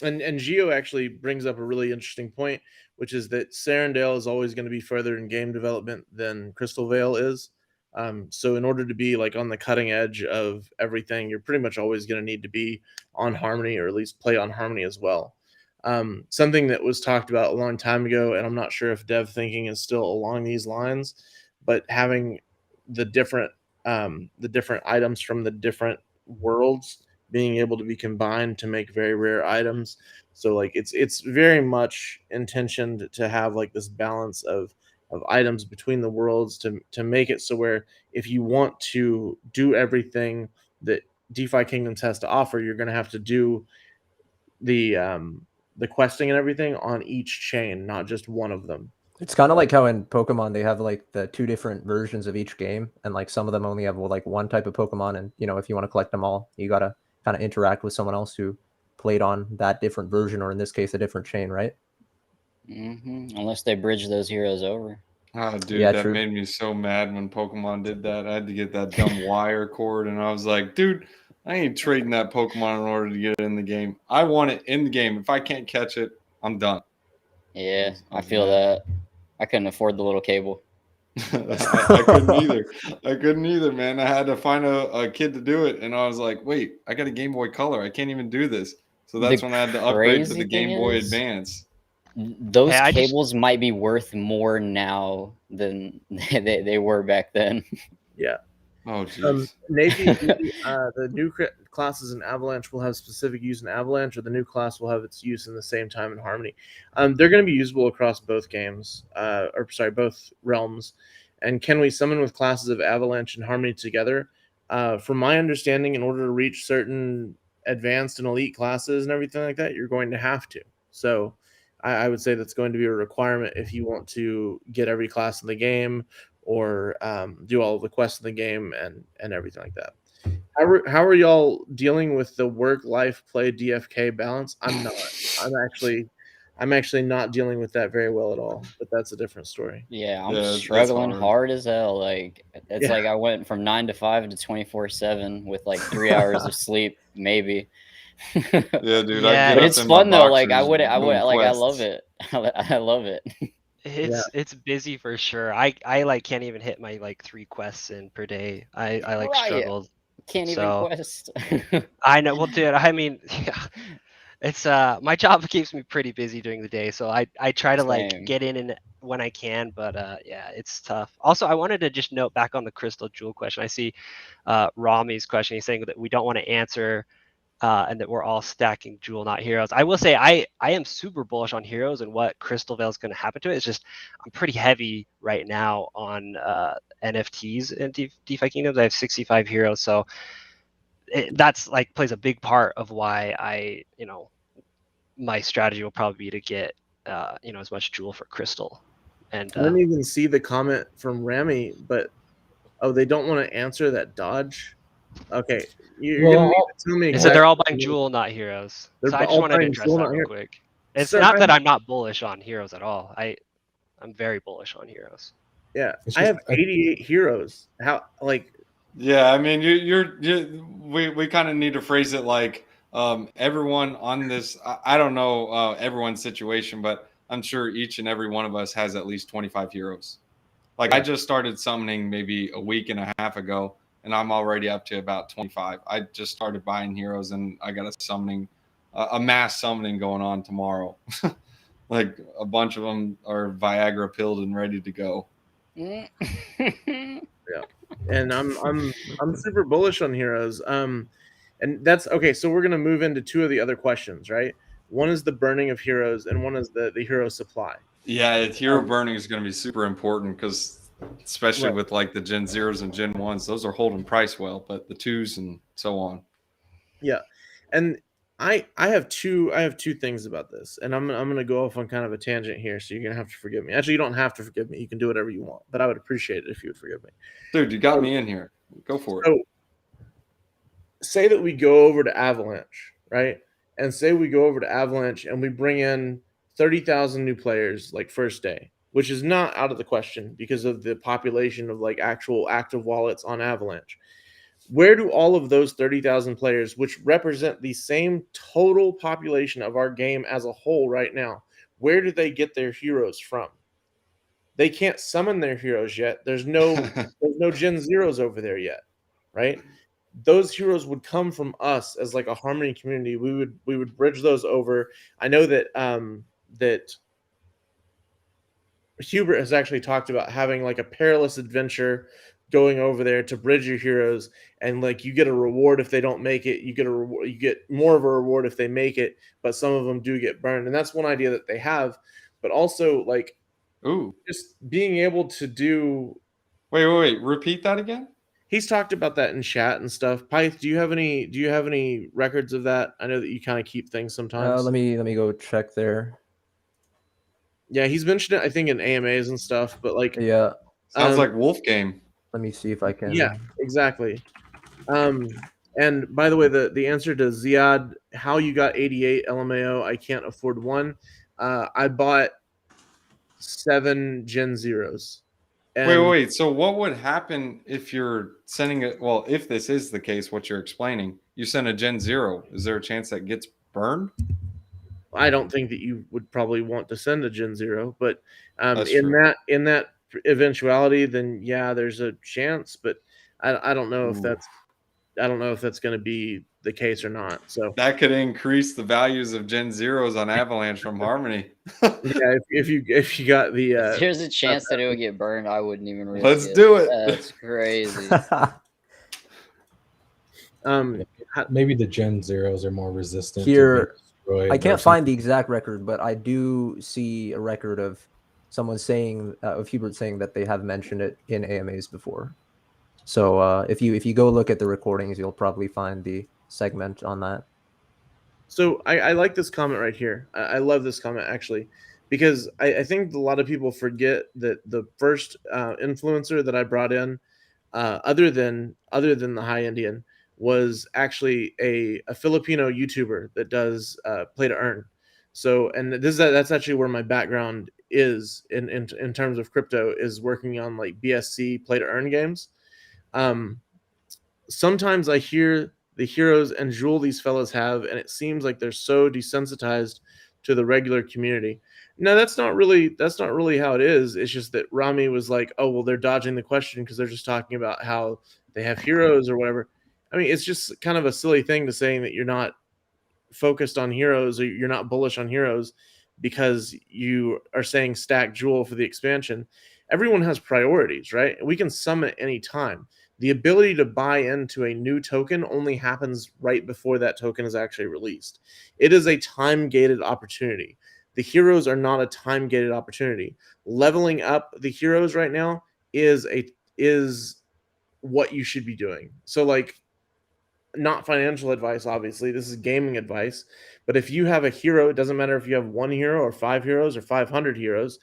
And Geo actually brings up a really interesting point, which is that Serendale is always going to be further in game development than Crystalvale is. So in order to be like on the cutting edge of everything, you're pretty much always going to need to be on Harmony, or at least play on Harmony as well. Something that was talked about a long time ago, and I'm not sure if dev thinking is still along these lines, but having the different items from the different worlds being able to be combined to make very rare items. So like it's very much intentioned to have like this balance of items between the worlds to make it so where if you want to do everything that DeFi Kingdoms has to offer, you're going to have to do the questing and everything on each chain, not just one of them. It's kind of like how in Pokemon they have like the 2 different versions of each game, and like some of them only have like one type of Pokemon, and if you want to collect them all, you gotta kind of interact with someone else who played on that different version, or in this case, a different chain, right? Unless they bridge those heroes over. Oh, dude, Yeah, that true. made me so mad when Pokemon did that. I had to get that dumb wire cord, and I was like, dude, I ain't trading that Pokemon in order to get it in the game. I want it in the game. If I can't catch it, I'm done. Yeah, I feel that. I couldn't afford the little cable. I couldn't either. I couldn't either, man. I had to find a kid to do it, and I was like, wait, I got a Game Boy Color. I can't even do this. So that's when I had to upgrade to the Game Boy Advance. Those cables might be worth more now than they were back then. Yeah. Oh, jeez. Navy, the new classes in Avalanche will have specific use in Avalanche, or the new class will have its use in the same time in Harmony. They're going to be usable across both games, both realms. And can we summon with classes of Avalanche and Harmony together? From my understanding, in order to reach certain advanced and elite classes and everything like that, you're going to have to. So I would say that's going to be a requirement if you want to get every class in the game, or do all of the quests in the game and everything like that. How are y'all dealing with the work-life play DFK balance? I'm not. I'm actually not dealing with that very well at all. But that's a different story. Yeah, I'm struggling hard as hell. Like it's like I went from 9 to 5 to 24/7 with like 3 hours of sleep, maybe. Yeah, dude. Yeah. But it's fun though. Like I would like I love it. I love it. It's busy for sure. I like can't even hit my like 3 quests in per day. I like struggled. Can't even quest. I know. Well, dude, I mean, yeah, it's my job keeps me pretty busy during the day, so I try to like get in and when I can, but yeah, it's tough. Also, I wanted to just note back on the Crystal Jewel question. I see Rami's question. He's saying that we don't want to answer and that we're all stacking Jewel, not Heroes. I will say I am super bullish on Heroes and what Crystalvale is going to happen to it. It's just I'm pretty heavy right now on NFTs in DeFi Kingdoms. I have 65 Heroes, so that's like plays a big part of why my strategy will probably be to get as much Jewel for Crystal. And I didn't even see the comment from Rami, but they don't want to answer that dodge. Okay, you're gonna need to tell me. So they're all buying Jewel, not Heroes. So I just wanted to address that real quick. It's not that I'm not bullish on Heroes at all. I'm very bullish on Heroes. Yeah, I have 88 Heroes. How like? Yeah, I mean, we kind of need to phrase it like everyone on this. I don't know everyone's situation, but I'm sure each and every one of us has at least 25 Heroes. Like I just started summoning maybe a week and a half ago, and I'm already up to about 25. I just started buying Heroes, and I got a mass summoning going on tomorrow. Like a bunch of them are Viagra pilled and ready to go. Yeah, and I'm super bullish on Heroes. And that's okay. So we're gonna move into 2 of the other questions, right? One is the burning of Heroes, and one is the hero supply. Yeah, hero burning is going to be super important because, especially with like the Gen 0s and Gen 1s, those are holding price well, but the 2s and so on. Yeah, and I have two things about this, and I'm gonna go off on kind of a tangent here, so you're gonna have to forgive me. Actually, you don't have to forgive me. You can do whatever you want, but I would appreciate it if you would forgive me. Dude, you got me in here. Go for it. So, say that we go over to Avalanche, right? And say we go over to Avalanche and we bring in 30,000 new players like first day, which is not out of the question because of the population of like actual active wallets on Avalanche. Where do all of those 30,000 players, which represent the same total population of our game as a whole right now, where do they get their heroes from? They can't summon their heroes yet. There's no Gen Zeros over there yet, right? Those heroes would come from us as like a Harmony community. We would bridge those over. I know that that Hubert has actually talked about having like a perilous adventure going over there to bridge your heroes, and like you get a reward if they don't make it. You get more of a reward if they make it, but some of them do get burned, and that's one idea that they have. But also like, ooh, just being able to do. Wait, repeat that again. He's talked about that in chat and stuff. Pyth, do you have any records of that? I know that you kind of keep things sometimes. Let me go check there. Yeah, he's mentioned it, I think, in AMAs and stuff, but like, Yeah, Sounds like Wolf Game. let me see if I can. yeah, exactly. And by the way, the answer to Ziad, how you got 88 LMAO, I can't afford one. I bought 7 Gen Zeros. Wait. So what would happen if you're sending it? Well, if this is the case, what you're explaining, you send a Gen Zero. Is there a chance that gets burned? I don't think that you would probably want to send a Gen Zero, but That's in true. that eventuality, then yeah, there's a chance, but I don't know if Ooh. that's going to be the case or not. So That could increase the values of Gen Zeros on Avalanche from Harmony. yeah, if you got the If there's a chance that it would get burned, I wouldn't even risk Let's it. do it. That's crazy. Maybe the Gen Zeros are more resistant. Here, to being I can't versus- find the exact record, but I do see a record of someone saying, of Hubert saying that they have mentioned it in AMAs before. So if you go look at the recordings, you'll probably find the segment on that. So I like this comment right here. I love this comment actually, because I think a lot of people forget that the first influencer that I brought in, other than the High Indian, was actually a Filipino YouTuber that does play to earn. So, and that's actually where my background is in terms of crypto, is working on like BSC play to earn games. Sometimes I hear the heroes and jewel these fellas have, and it seems like they're so desensitized to the regular community. No, that's not really how it is. It's just that Rami was like, oh well, they're dodging the question because they're just talking about how they have heroes or whatever. I mean, it's just kind of a silly thing to saying that you're not focused on heroes or you're not bullish on heroes because you are saying stack jewel for the expansion. Everyone has priorities, right? We can summon at any time. The ability to buy into a new token only happens right before that token is actually released. It is a time-gated opportunity. The heroes are not a time-gated opportunity. Leveling up the heroes right now is what you should be doing. So like, not financial advice, obviously. This is gaming advice. But if you have a hero, it doesn't matter if you have 1 hero or 5 heroes or 500 heroes,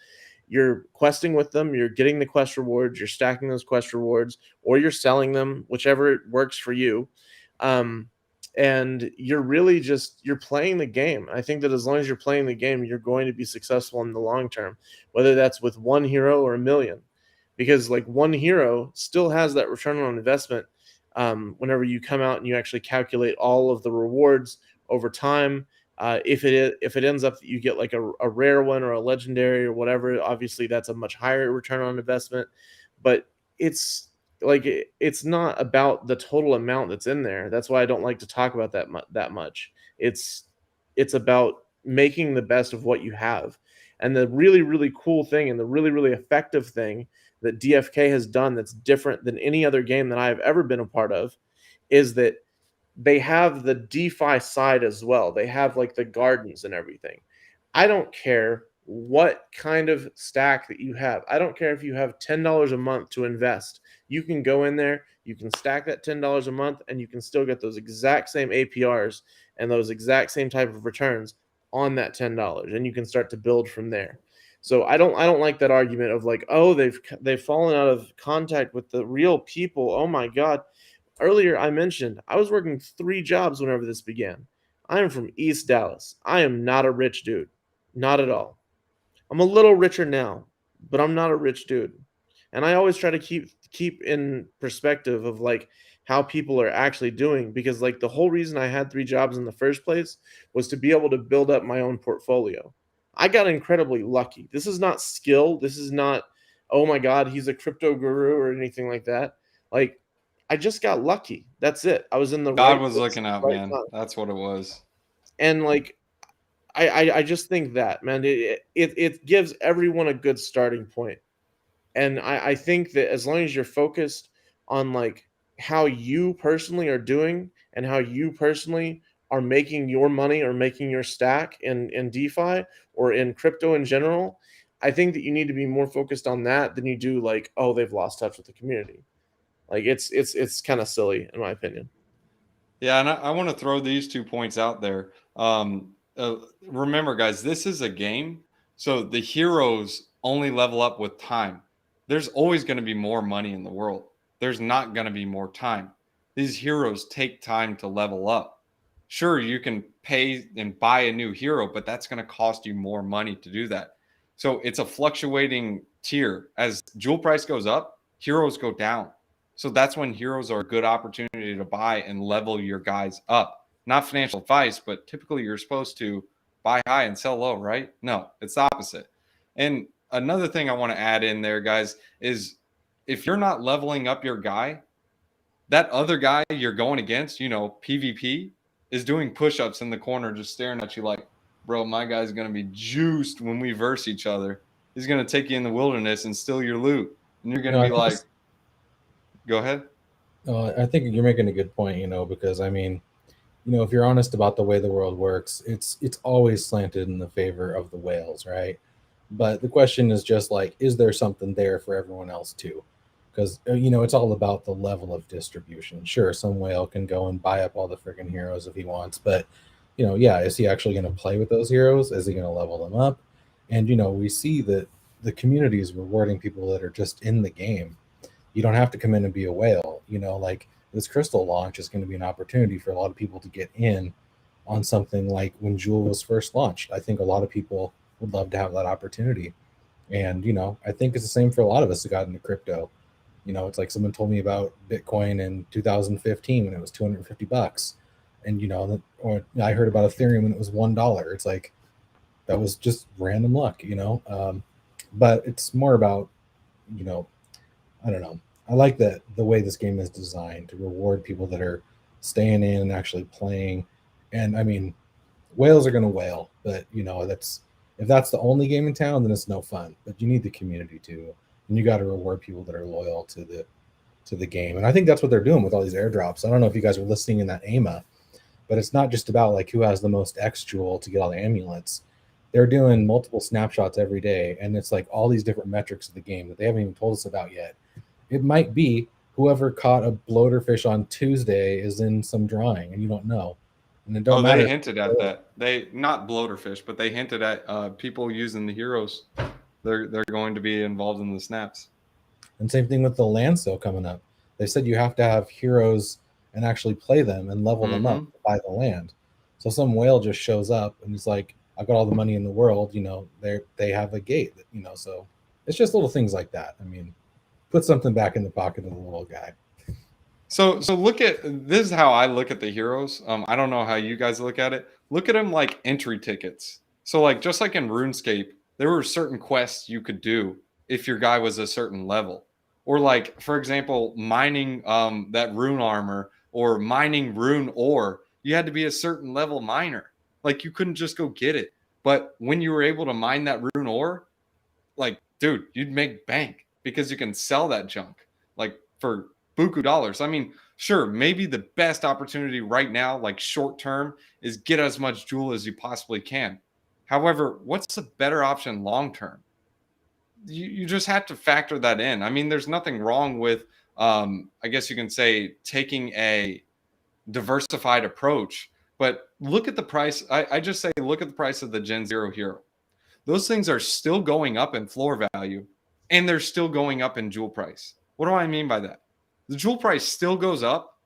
you're questing with them, you're getting the quest rewards, you're stacking those quest rewards, or you're selling them, whichever works for you. And you're really you're playing the game. I think that as long as you're playing the game, you're going to be successful in the long term, whether that's with 1 hero or 1 million. Because like 1 hero still has that return on investment whenever you come out and you actually calculate all of the rewards over time. If it ends up that you get like a rare one or a legendary or whatever, obviously that's a much higher return on investment. But it's like it's not about the total amount that's in there. That's why I don't like to talk about that much. It's about making the best of what you have. And the really, really cool thing and the really, really effective thing that DFK has done that's different than any other game that I've ever been a part of is that they have the DeFi side as well. They have like the gardens and everything. I don't care what kind of stack that you have. I don't care if you have $10 a month to invest. You can go in there, you can stack that $10 a month, and you can still get those exact same APRs and those exact same type of returns on that $10, and you can start to build from there. So I don't like that argument of like, oh, they've fallen out of contact with the real people. Oh my God. Earlier I mentioned I was working 3 jobs whenever this began. I am from East Dallas. I am not a rich dude. Not at all. I'm a little richer now, but I'm not a rich dude. And I always try to keep in perspective of like how people are actually doing, because like the whole reason I had 3 jobs in the first place was to be able to build up my own portfolio. I got incredibly lucky. This is not skill. This is not, oh my God, he's a crypto guru or anything like that. Like, I just got lucky. That's it. I was in the God right was place looking at out, the right man. time. That's what it was. And like, I just think that, man, it gives everyone a good starting point. And I think that as long as you're focused on like how you personally are doing and how you personally are making your money or making your stack in DeFi or in crypto in general, I think that you need to be more focused on that than you do like, oh, they've lost touch with the community. Like it's kind of silly in my opinion. Yeah, and I want to throw these 2 points out there. Remember, guys, this is a game, so the heroes only level up with time. There's always going to be more money in the world. There's not going to be more time. These heroes take time to level up. Sure, you can pay and buy a new hero, but that's going to cost you more money to do that. So it's a fluctuating tier. As jewel price goes up, heroes go down. So that's when heroes are a good opportunity to buy and level your guys up. Not financial advice, but typically you're supposed to buy high and sell low, right? No, it's the opposite. And another thing I want to add in there, guys, is if you're not leveling up your guy, that other guy you're going against, PvP, is doing push-ups in the corner just staring at you like, bro, my guy's going to be juiced when we verse each other. He's going to take you in the wilderness and steal your loot. And you're going to be like, go ahead. I think you're making a good point, because I mean, if you're honest about the way the world works, it's always slanted in the favor of the whales, right? But the question is just like, is there something there for everyone else too? Because it's all about the level of distribution. Sure, some whale can go and buy up all the freaking heroes if he wants, but is he actually going to play with those heroes? Is he going to level them up? And we see that the community is rewarding people that are just in the game. You don't have to come in and be a whale. Like this crystal launch is going to be an opportunity for a lot of people to get in on something like when Jewel was first launched. I think a lot of people would love to have that opportunity. And, I think it's the same for a lot of us who got into crypto. It's like someone told me about Bitcoin in 2015 when it was $250. And, or I heard about Ethereum when it was $1. It's like, that was just random luck, but it's more about, I don't know. I like that the way this game is designed to reward people that are staying in and actually playing. And I mean, whales are going to whale, but if that's the only game in town, then it's no fun. But you need the community too, and you got to reward people that are loyal to the game. And I think that's what they're doing with all these airdrops. I don't know if you guys are listening in that AMA, but it's not just about like who has the most X jewel to get all the amulets. They're doing multiple snapshots every day, and it's like all these different metrics of the game that they haven't even told us about yet. It might be whoever caught a bloater fish on Tuesday is in some drawing, and you don't know. And it don't matter. They hinted at that. They not bloater fish, but they hinted at people using the heroes. They're going to be involved in the snaps. And same thing with the land sale coming up. They said you have to have heroes and actually play them and level them up to buy the land. So some whale just shows up and he's like, I've got all the money in the world. They have a gate. So it's just little things like that. I mean, put something back in the pocket of the little guy. So look at this is how I look at the heroes. I don't know how you guys look at it. Look at them like entry tickets. So like just like in RuneScape, there were certain quests you could do if your guy was a certain level. Or like, for example, mining that rune armor or mining rune ore, you had to be a certain level miner. Like you couldn't just go get it. But when you were able to mine that rune ore, like, dude, you'd make bank because you can sell that junk like for buku dollars. I mean, sure, maybe the best opportunity right now, like short term, is get as much jewel as you possibly can. However, what's a better option long term? You just have to factor that in. I mean, there's nothing wrong with, I guess you can say, taking a diversified approach. But look at the price. I just say look at the price of the Gen Zero hero. Those things are still going up in floor value, and they're still going up in jewel price. What do I mean by that? The jewel price still goes up,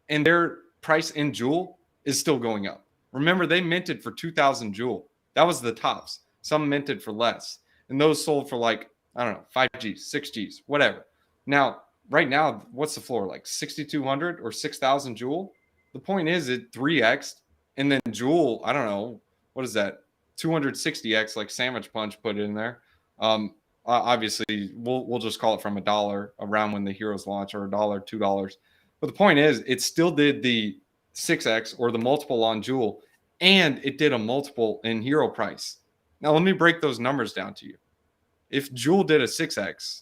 and their price in jewel is still going up. Remember, they minted for 2,000 jewel. That was the tops. Some minted for less, and those sold for like, I don't know, 5Gs, 6Gs, whatever. Now, right now, what's the floor? Like 6,200 or 6,000 jewel? The point is it 3x, and then jewel, I don't know, what is that? 260x, like Sandwich Punch put in there. Obviously, we'll just call it from $1 around when the heroes launch, or $1, $2. But the point is, it still did the 6x or the multiple on jewel, and it did a multiple in hero price. Now, let me break those numbers down to you. If jewel did a 6x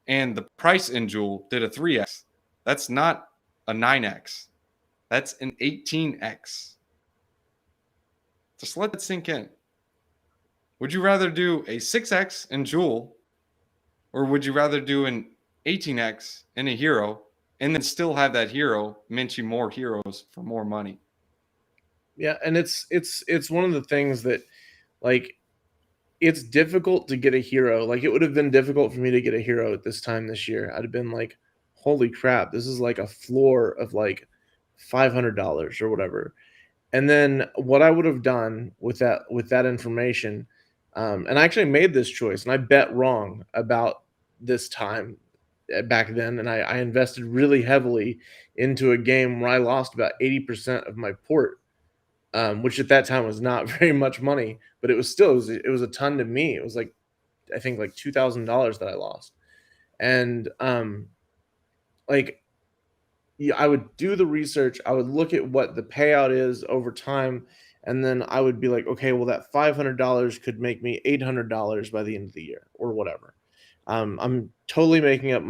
and the price in jewel did a 3x, that's not a 9x. That's an 18x. Just let it sink in. Would you rather do a 6x in jewel, or would you rather do an 18x in a hero and then still have that hero mint you more heroes for more money. Yeah, and it's one of the things that, like, it's difficult to get a hero. Like, it would have been difficult for me to get a hero at this time this year. I'd have been like, holy crap, this is like a floor of like $500 or whatever. And then what I would have done with that information, and I actually made this choice, and I bet wrong about this time back then, and I invested really heavily into a game where I lost about 80% of my port, which at that time was not very much money, but it was still it was a ton to me. It was like, I think like $2,000 that I lost, and like, yeah, I would do the research. I would look at what the payout is over time, and then I would be like, okay, well, that $500 could make me $800 by the end of the year, or whatever. I'm totally making up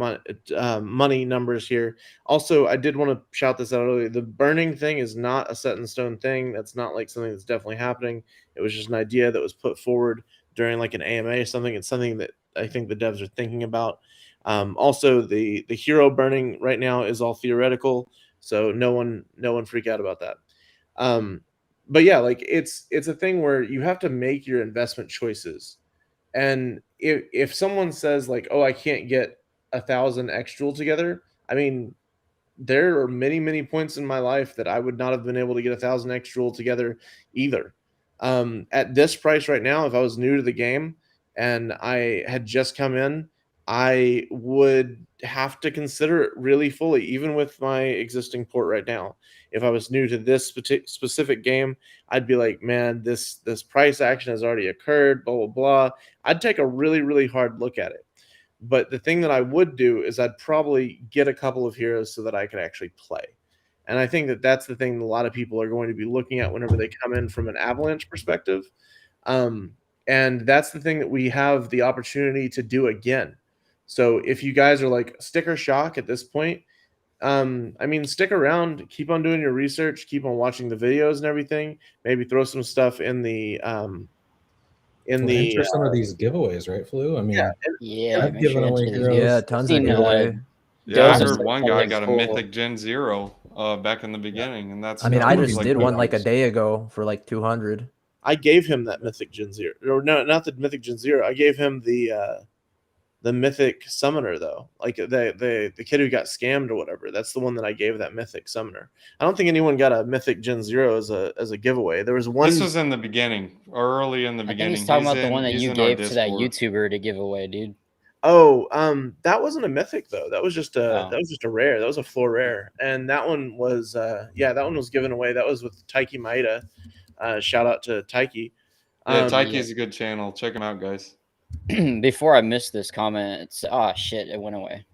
money numbers here. Also, I did want to shout this out earlier. The burning thing is not a set in stone thing. That's not like something that's definitely happening. It was just an idea that was put forward during like an AMA or something. It's something that I think the devs are thinking about. Also, the hero burning right now is all theoretical, so no one freak out about that. But yeah, like, it's a thing where you have to make your investment choices. And if someone says like, oh, I can't get 1,000 X Jewel together, I mean, there are many points in my life that I would not have been able to get 1,000 X Jewel together either. At this price right now, if I was new to the game and I had just come in, I would have to consider it really fully, even with my existing port right now. If I was new to this specific game, I'd be like, man, this price action has already occurred, blah, blah, blah. I'd take a really hard look at it. But the thing that I would do is I'd probably get a couple of heroes so that I could actually play. And I think that that's the thing that a lot of people are going to be looking at whenever they come in from an Avalanche perspective. And that's the thing that we have the opportunity to do again. So if you guys are like sticker shock at this point, I mean, stick around, keep on doing your research, keep on watching the videos and everything. Maybe throw some stuff in the enter some of these giveaways, right, Flu? I mean, Yeah, I've make given sure to away enter these. heroes. Yeah, tons of Seen, giveaway. Yeah, I Dose heard of one stuff guy like got a full. Mythic Gen Zero back in the beginning, and that's I mean, that I was just like did good one like a news. day ago for like 200. I gave him that Mythic Gen Zero, or no, not the Mythic Gen Zero. I gave him the Mythic Summoner, though, like the kid who got scammed or whatever. That's the one that I gave that Mythic Summoner. I don't think anyone got a Mythic Gen Zero as a giveaway. There was one. This was in the beginning, or early in the I think beginning. he's talking about the one that he's you in our gave to that Discord. YouTuber to give away, dude. Oh, that wasn't a mythic though. That was just a Oh. that was just a rare. That was a floor rare, and that one was that one was given away. That was with Taiki Maeda. Shout out to Taiki. Yeah, Taiki's a good channel. Check him out, guys. Before I missed this comment, it's shit, it went away.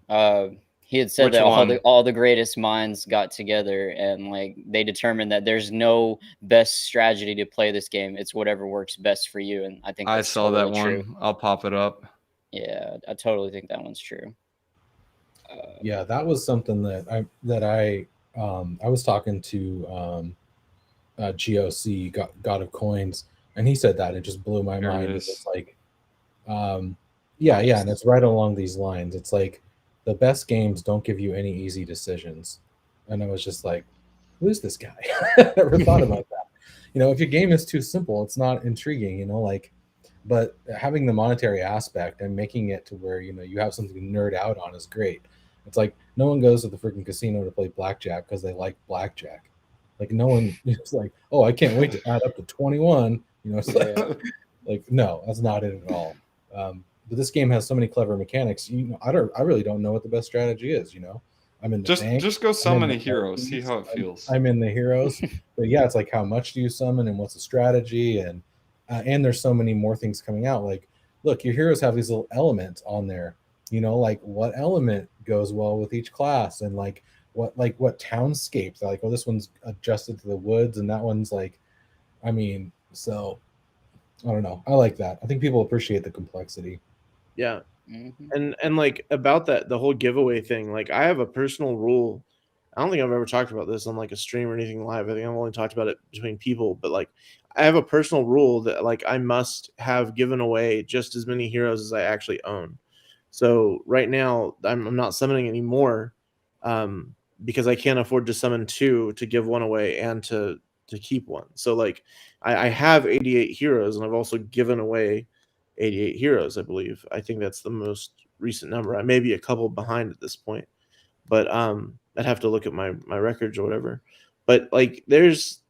He had said Which that one? all the greatest minds got together and like they determined that there's no best strategy to play this game. It's whatever works best for you, and I think I that's saw that totally one. true. I'll pop it up. Yeah, I totally think that one's true. Yeah, that was something that I was talking to GOC God of Coins, and he said that, and it just blew my Here it mind. is. It's like, yeah, and it's right along these lines. It's like the best games don't give you any easy decisions, and I was just like, who is this guy? I never thought about that. You know, if your game is too simple, it's not intriguing. You know, like, but having the monetary aspect and making it to where, you know, you have something to nerd out on is great. It's like no one goes to the freaking casino to play blackjack because they like blackjack. Like no one is like, oh, I can't wait to add up to 21. You know, it's like no, that's not it at all. But this game has so many clever mechanics. You know, I really don't know what the best strategy is. You know, I'm in the bank, just go summon the a hero, Vikings, see how it feels. I'm in the heroes, but yeah, it's like how much do you summon and what's the strategy, and there's so many more things coming out. Like, look, your heroes have these little elements on there. You know, like what element goes well with each class, and like what townscapes. Like, oh, this one's adjusted to the woods, and that one's like, I mean, so I don't know. I like that. I think people appreciate the complexity. Yeah. Mm-hmm. And like about that, the whole giveaway thing, like I have a personal rule. I don't think I've ever talked about this on like a stream or anything live. I think I've only talked about it between people, but like I have a personal rule that like I must have given away just as many heroes as I actually own. So right now I'm not summoning anymore because I can't afford to summon 2 to give 1 away and to keep 1. So like I have 88 heroes, and I've also given away 88 heroes, I believe. I think that's the most recent number. I may be a couple behind at this point, but I'd have to look at my records or whatever. But like there's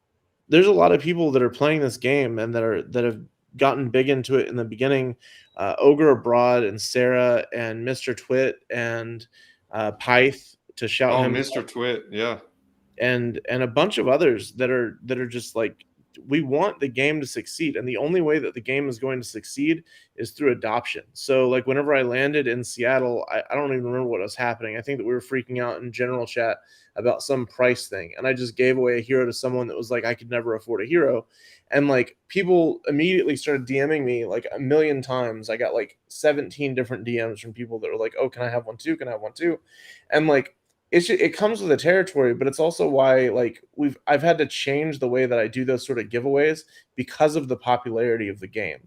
a lot of people that are playing this game and that have gotten big into it in the beginning. Ogre Abroad and Sarah and Mr. Twit and Pyth, to shout Oh, him, Mr. Twit, yeah. and a bunch of others that are just like, we want the game to succeed, and the only way that the game is going to succeed is through adoption. So like whenever I landed in Seattle, I don't even remember what was happening. I think that we were freaking out in general chat about some price thing, and I just gave away a hero to someone that was like, I could never afford a hero, and like people immediately started DMing me like a million times. I got like 17 different DMs from people that were like, oh, can I have one too? Can I have one too? And like it comes with the territory, but it's also why like I've had to change the way that I do those sort of giveaways because of the popularity of the game.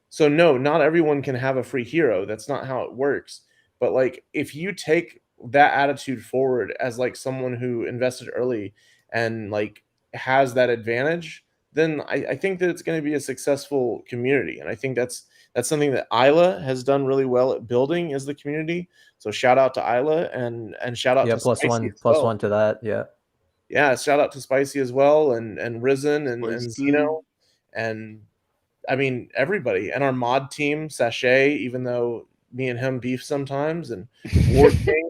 So no, not everyone can have a free hero. That's not how it works. But like if you take that attitude forward as like someone who invested early and like has that advantage, then I think that it's going to be a successful community. And I think that's something that Isla has done really well at building, is the community. So shout out to Isla, and shout out Yeah, to plus Spicy one, as plus well. one to that. Yeah. Yeah, shout out to Spicy as well, and Risen and Spicy. Zeno, and I mean everybody, and our mod team, Sachet, even though me and him beef sometimes, and War King,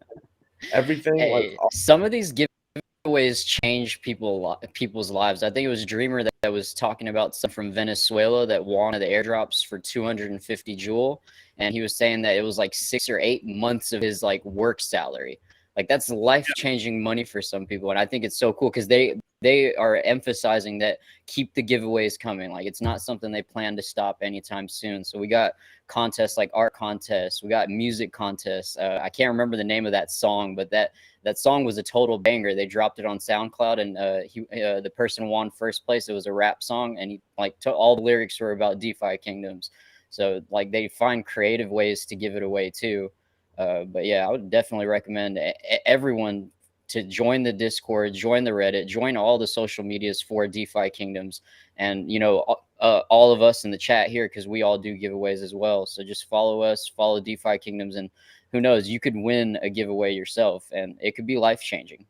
everything. Like Hey, some of these giveaways change people's lives. I think it was Dreamer that was talking about some from Venezuela that won the airdrops for 250 jewel, and he was saying that it was like 6 or 8 months of his like work salary. Like that's life-changing money for some people, and I think it's so cool because they are emphasizing that keep the giveaways coming. Like it's not something they plan to stop anytime soon. So we got contests like art contests, we got music contests. I can't remember the name of that song, but that song was a total banger. They dropped it on SoundCloud, and the person won first place. It was a rap song, and he like all the lyrics were about DeFi Kingdoms. So like they find creative ways to give it away too. But yeah, I would definitely recommend everyone to join the Discord, join the Reddit, join all the social medias for DeFi Kingdoms, and you know all of us in the chat here, because we all do giveaways as well. So just follow us, follow DeFi Kingdoms, and who knows, you could win a giveaway yourself, and it could be life changing.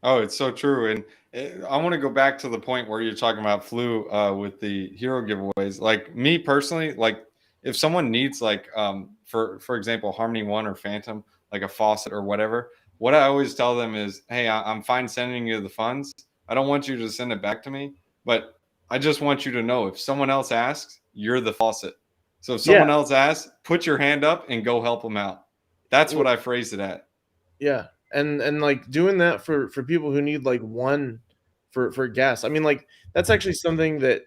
Oh, it's so true. And I want to go back to the point where you're talking about Flu with the hero giveaways. Like me personally, like if someone needs like for example, Harmony One or Phantom, like a faucet or whatever, what I always tell them is, hey, I'm fine sending you the funds. I don't want you to send it back to me, but I just want you to know if someone else asks, you're the faucet. So if someone else asks, put your hand up and go help them out. That's what I phrased it at. Yeah. And like doing that for people who need like one for gas. I mean, like that's actually something that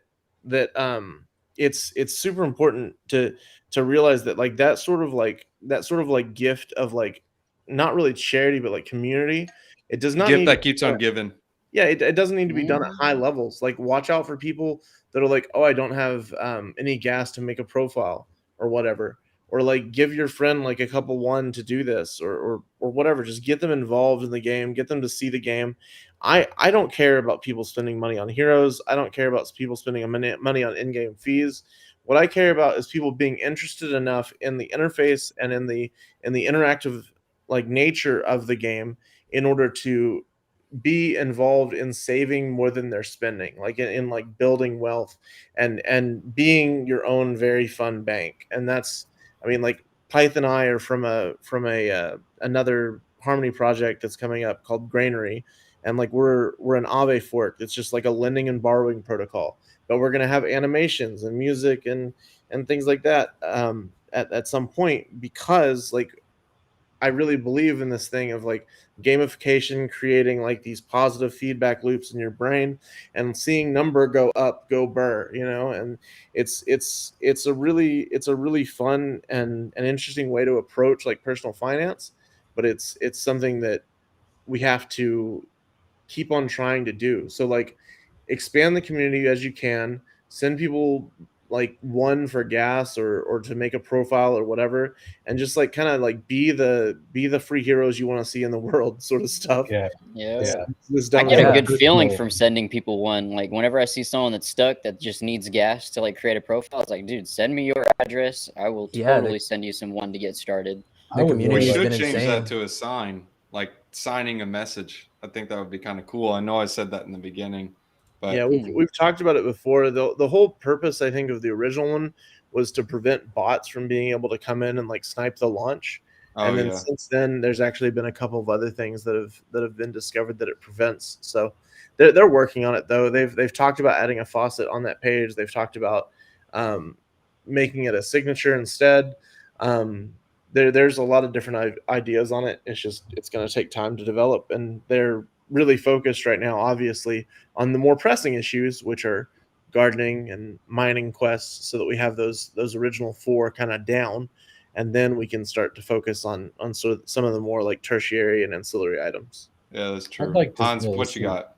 it's super important to realize that like that sort of like gift of like not really charity but like community. It does not Gift need that keeps on giving. Yeah, it doesn't need to be done at high levels. Like watch out for people that are like, oh, I don't have any gas to make a profile or whatever. Or like give your friend like a couple one to do this or whatever. Just get them involved in the game, get them to see the game. I don't care about people spending money on heroes. I don't care about people spending money on in-game fees. What I care about is people being interested enough in the interface and in the interactive like nature of the game in order to be involved in saving more than they're spending, like in like building wealth and being your own very fun bank. And that's, I mean, like Pyth and I are from another Harmony project that's coming up called Granary, and like we're an Aave fork. It's just like a lending and borrowing protocol, but we're gonna have animations and music and things like that at some point, because like I really believe in this thing of like gamification, creating like these positive feedback loops in your brain and seeing number go up, go burr, you know, and it's a really fun and an interesting way to approach like personal finance, but it's something that we have to keep on trying to do. So like expand the community as you can, send people like one for gas or to make a profile or whatever, and just like kind of like be the free heroes you want to see in the world, sort of stuff. Yeah. Yeah. This I dumb get a stuff. good Good feeling goal. from sending people one. Like whenever I see someone that's stuck that just needs gas to like create a profile, it's like, dude, send me your address. I will Yeah, totally send you some one to get started. I the would community We has really should been change insane. that to a sign, like signing a message. I think that would be kind of cool. I know I said that in the beginning, but Yeah, we've talked about it before. The whole purpose, I think, of the original one was to prevent bots from being able to come in and like snipe the launch. oh And then yeah, since then, there's actually been a couple of other things that have been discovered that it prevents. So they're working on it though. They've talked about adding a faucet on that page. They've talked about making it a signature instead. There's a lot of different ideas on it. It's going to take time to develop, and they're really focused right now, obviously, on the more pressing issues, which are gardening and mining quests, so that we have those original four kind of down, and then we can start to focus on sort of some of the more like tertiary and ancillary items. yeah, that's true. I'd like to Hans, really what you see- got?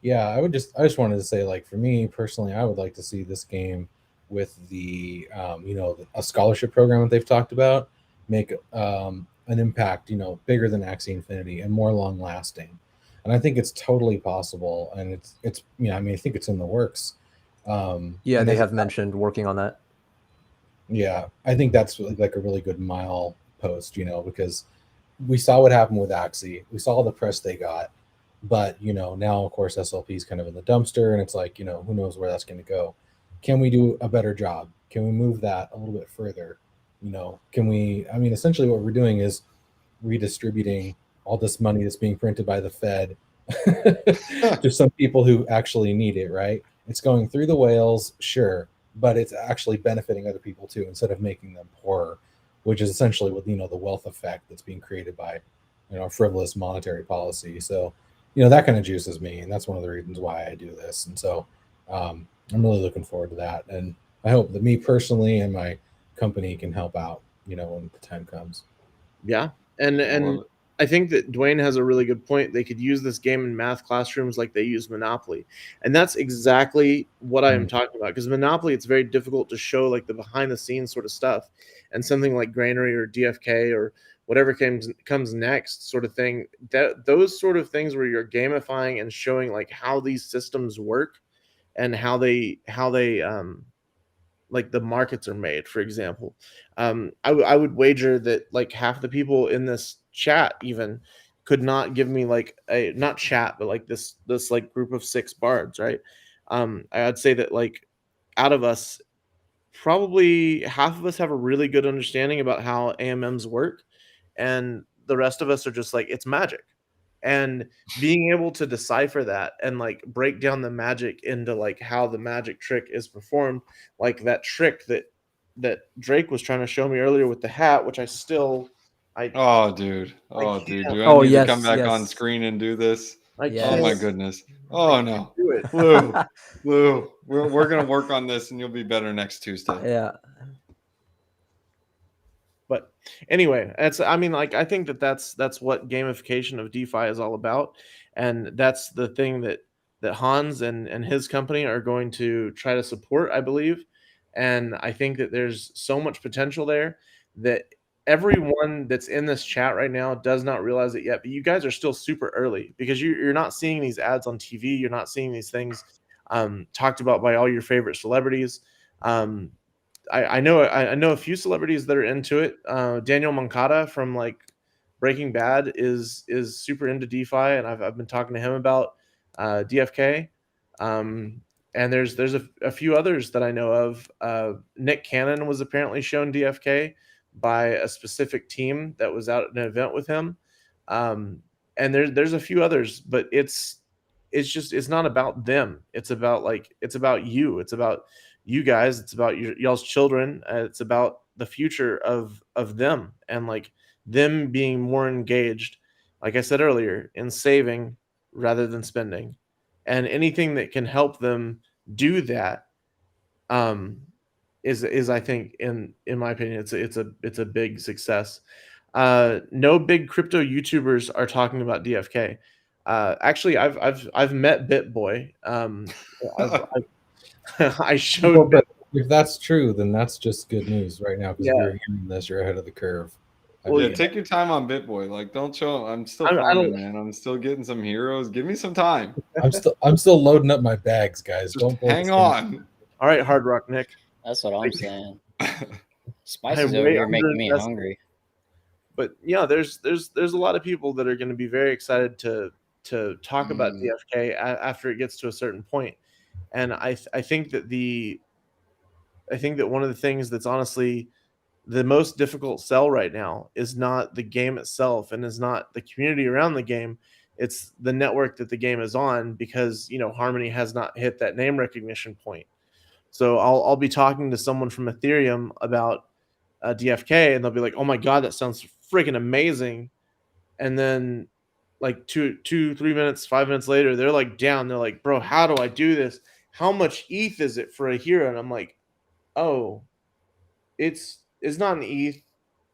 Yeah, I just wanted to say, like, for me personally, I would like to see this game with the a scholarship program that they've talked about make an impact, bigger than Axie Infinity and more long lasting. And I think it's totally possible, and it's I think it's in the works. Yeah, and they I have think mentioned working on that. Yeah, I think that's like a really good mile post, because we saw what happened with Axie. We saw the press they got, but now of course SLP is kind of in the dumpster, and it's like, who knows where that's going to go. Can we do a better job? Can we move that a little bit further? Can we? I mean, essentially what we're doing is redistributing all this money that's being printed by the Fed to some people who actually need it, right? It's going through the whales, sure, but it's actually benefiting other people too, instead of making them poorer, which is essentially what the wealth effect that's being created by frivolous monetary policy. So that kind of juices me, and that's one of the reasons why I do this. And so I'm really looking forward to that, and I hope that me personally and my company can help out when the time comes. Yeah, and love it. I think that Dwayne has a really good point. They could use this game in math classrooms like they use Monopoly, and that's exactly what I am talking about. Because Monopoly, it's very difficult to show like the behind the scenes sort of stuff, and something like Granary or DFK or whatever comes next, sort of thing. That those sort of things where you're gamifying and showing like how these systems work and how they like the markets are made, for example. I would wager that like half the people in this chat even could not give me like a not chat, but like this like group of 6 bards, right? I'd say that like out of us, probably half of us have a really good understanding about how AMMs work, and the rest of us are just like, it's magic. And being able to decipher that and like break down the magic into like how the magic trick is performed, like that trick that Drake was trying to show me earlier with the hat, which I Oh, dude. Oh, dude. Do I Oh, need yes, to come back on yes. screen and do this? Yes. Oh my can't goodness. Oh no. do it. Lou, we're gonna work on this, and you'll be better next Tuesday. Yeah. But anyway, I think that's what gamification of DeFi is all about, and that's the thing that Hans and his company are going to try to support, I believe. And I think that there's so much potential there that everyone that's in this chat right now does not realize it yet. But you guys are still super early, because you're not seeing these ads on TV. You're not seeing these things talked about by all your favorite celebrities. I know a few celebrities that are into it. Daniel Moncada from like Breaking Bad is super into DeFi, and I've been talking to him about DFK. And there's a few others that I know of. Nick Cannon was apparently shown DFK by a specific team that was out at an event with him. And there's a few others, but it's not about them. It's about you. It's about you guys. It's about y'all's children. It's about the future of them, and like them being more engaged, like I said earlier, in saving rather than spending. And anything that can help them do that is I think, in my opinion, it's a big success. No big crypto YouTubers are talking about DFK. Actually, I've met BitBoy. I showed if that's true, then that's just good news right now. Because Yeah. if you're hearing this, you're ahead of the curve. Well, Yeah, take your time on BitBoy. Like, don't show. I'm still I farming, don't- man. I'm still getting some heroes. Give me some time. I'm still loading up my bags, guys. Just Don't blow hang this thing up. on. All right, Hard Rock Nick. That's what I'm saying. Spice I'm is over way here making me underinvested. hungry. But yeah, there's a lot of people that are going to be very excited to talk about Mm. DFK after it gets to a certain point. And I think that one of the things that's honestly the most difficult sell right now is not the game itself and is not the community around the game. It's the network that the game is on, because Harmony has not hit that name recognition point. So I'll be talking to someone from Ethereum about DFK, and they'll be like, "Oh my god, that sounds freaking amazing!" And then, like 3 minutes, 5 minutes later, they're like down. They're like, "Bro, how do I do this? How much ETH is it for a hero?" And I'm like, "Oh, it's not an ETH,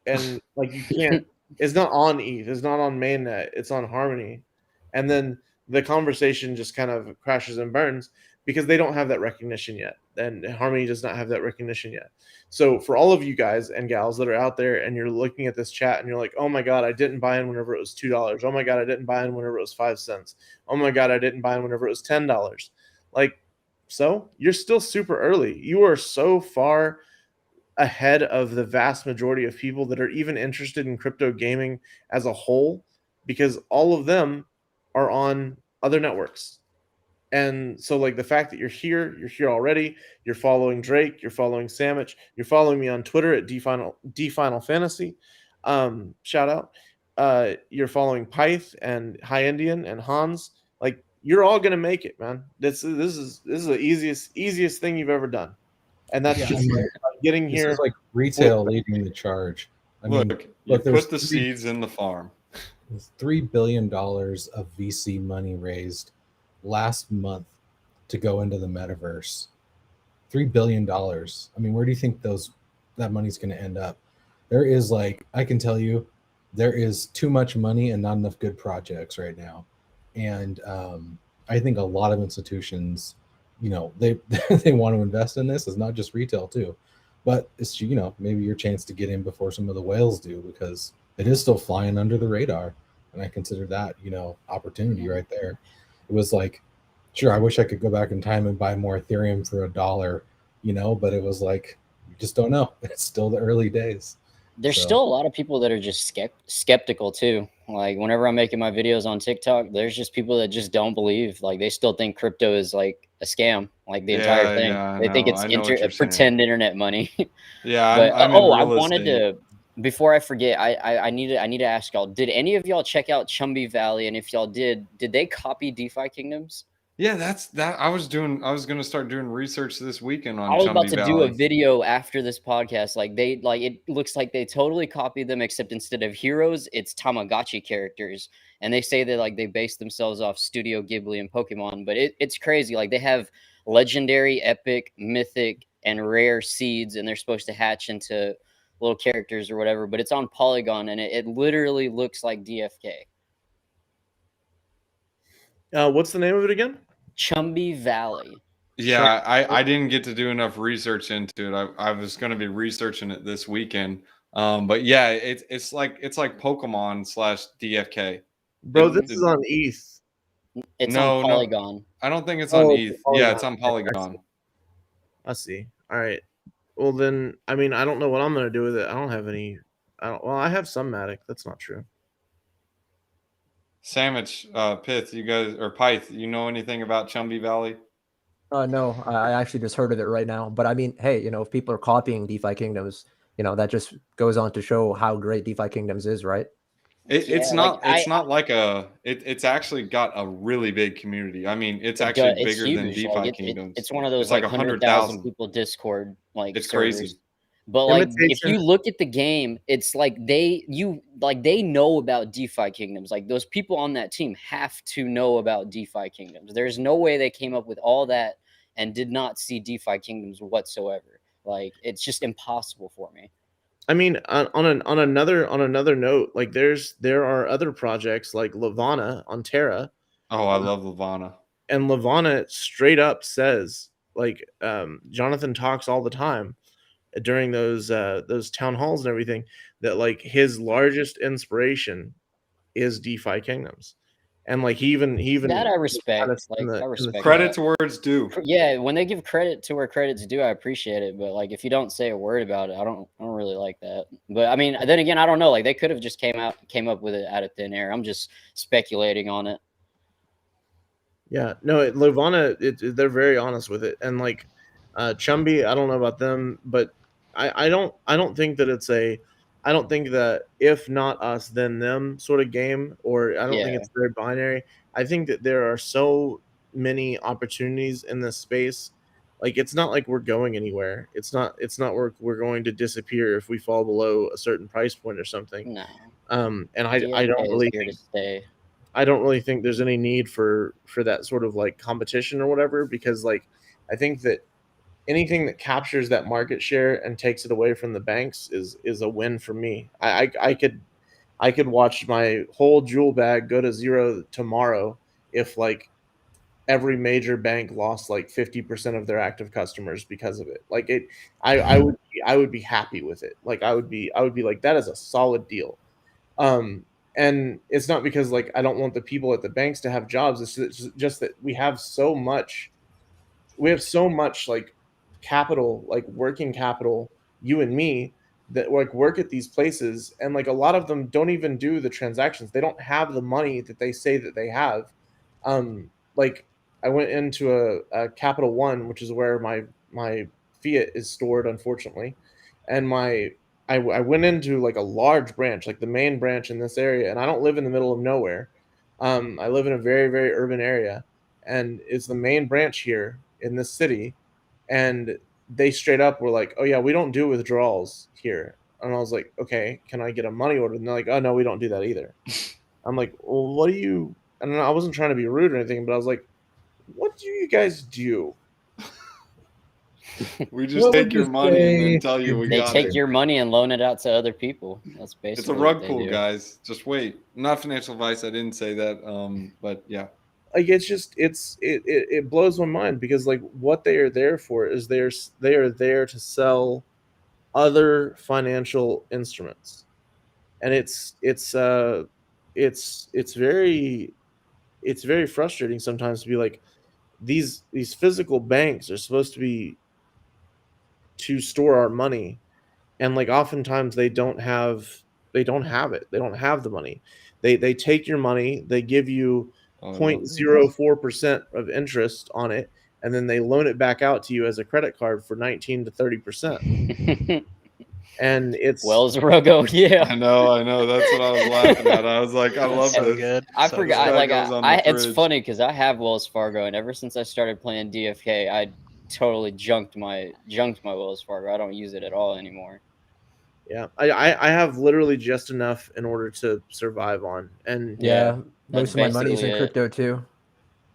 and like you can't. It's not on ETH. It's not on mainnet. It's on Harmony." And then the conversation just kind of crashes and burns because they don't have that recognition yet, and Harmony does not have that recognition yet. So for all of you guys and gals that are out there and you're looking at this chat and you're like, "Oh my god, I didn't buy in whenever it was $2. Oh my god, I didn't buy in whenever it was 5 cents. Oh my god, I didn't buy in whenever it was $10." Like, so you're still super early. You are so far ahead of the vast majority of people that are even interested in crypto gaming as a whole, because all of them are on other networks. And so, like, the fact that you're here already, you're following Drake, you're following Sandwich, you're following me on Twitter at DFinal Fantasy. Shout out. You're following Pyth and High Indian and Hans. Like, you're all gonna make it, man. This is the easiest thing you've ever done. And that's just getting This here. is like retail leading the charge. I mean, Look, you there's put the seeds in the farm. $3 billion of VC money raised last month to go into the metaverse. $3 billion. I mean, where do you think that money's going to end up? There is, like, I can tell you, there is too much money and not enough good projects right now. And I think a lot of institutions, they they want to invest in this. It's not just retail too, but it's maybe your chance to get in before some of the whales do, because it is still flying under the radar. And I consider that opportunity right there. It was like, sure, I wish I could go back in time and buy more Ethereum for $1, but it was like, you just don't know. It's still the early days. There's still a lot of people that are just skeptical too. Like, whenever I'm making my videos on TikTok, there's just people that just don't believe. Like, they still think crypto is like a scam, like the entire thing. They think it's pretend internet money. Yeah. But I wanted to, before I forget, I need to ask y'all, did any of y'all check out Chumby Valley? And if y'all did they copy DeFi Kingdoms? Yeah, I was going to start doing research this weekend on I was about Chumby to Valley. do a video after this podcast. It looks like they totally copied them, except instead of heroes, it's Tamagotchi characters. And they say that they base themselves off Studio Ghibli and Pokemon, but it's crazy. Like, they have legendary, epic, mythic, and rare seeds, and they're supposed to hatch into little characters or whatever, but it's on Polygon, and it literally looks like DFK. What's the name of it again? Chumby Valley. Yeah, I didn't get to do enough research into it. I was going to be researching it this weekend. But yeah, it's like Pokemon / DFK. Bro, this is on ETH. It's on Polygon. No, I don't think it's on ETH. Polygon. Yeah, it's on Polygon. I see. All right. Well, then, I mean, I don't know what I'm going to do with it. I don't have any. I have some Matic. That's not true. Sandwich, Pith, you guys, or Pyth, you know anything about Chumby Valley? No, I actually just heard of it right now. But I mean, hey, if people are copying DeFi Kingdoms, that just goes on to show how great DeFi Kingdoms is, right? It's actually got a really big community. I mean, it's actually bigger than DeFi Kingdoms. It's one of those like 100,000 people Discord it's servers. Crazy. But if you look at the game, it's like they know about DeFi Kingdoms. Like, those people on that team have to know about DeFi Kingdoms. There's no way they came up with all that and did not see DeFi Kingdoms whatsoever. Like, it's just impossible for me. I mean, on another note, like, there are other projects like Levana on Terra. Oh, I love Levana. And Levana straight up says like Jonathan talks all the time during those town halls and everything, that like his largest inspiration is DeFi Kingdoms, and like he even That I kind of respect. in Like, the I respect Credit that. to where it's due. Yeah, when they give credit to where credit's due, I appreciate it. But like, if you don't say a word about it, I don't really like that. But I mean, then again, I don't know. Like, they could have just came up with it out of thin air. I'm just speculating on it. Yeah, no, Levana, they're very honest with it, and like Chumby, I don't know about them, but I don't think that it's I don't think that if not us then them sort of game, or I don't think Yeah. it's very binary. I think that there are so many opportunities in this space. Like it's not like we're going anywhere. It's not we're going to disappear if we fall below a certain price point or something. No. And I DFK don't is really here to stay. I don't really think there's any need for that sort of like competition or whatever, because like I think that anything that captures that market share and takes it away from the banks is a win for me. I could watch my whole jewel bag go to zero tomorrow if like every major bank lost like 50% of their active customers because of it. Like I would be happy with it. Like I would be like, that is a solid deal. And it's not because like I don't want the people at the banks to have jobs. It's just that we have so much like capital, like working capital, you and me, that like work at these places, and like a lot of them don't even do the transactions. They don't have the money that they say that they have. Like I went into a Capital One, which is where my fiat is stored, unfortunately, and I went into like a large branch, like the main branch in this area, and I don't live in the middle of nowhere. I live in a very, very urban area, and it's the main branch here in this city. And they straight up were like, "Oh yeah, we don't do withdrawals here." And I was like, "Okay, can I get a money order?" And they're like, "Oh no, we don't do that either." I'm like, "Well, what do you?" And I wasn't trying to be rude or anything, but I was like, "What do you guys do?" We just What take would your you money and say then tell you we They got take it. your money and loan it out to other people. That's basically It's a what rug they pull, do. guys. Just wait. Not financial advice. I didn't say that. But yeah. Like it's just it blows my mind, because like what they are there for is they are there to sell other financial instruments, and it's very frustrating sometimes to be like, these physical banks are supposed to be to store our money, and like oftentimes they don't have it. They don't have the money. They take your money, they give you Oh, I love this. 0.04% of interest on it, and then they loan it back out to you as a credit card for 19 to 30%. And it's Wells Fargo, yeah. I know. That's what I was laughing at. I was like, I That's love so this. good. I So forgot. good. guy Like goes on the it's fridge. funny because I have Wells Fargo, and ever since I started playing DFK, I totally junked my Wells Fargo. I don't use it at all anymore. yeah, I have literally just enough in order to survive on, and Yeah, That's most of my money's basically in it. crypto too.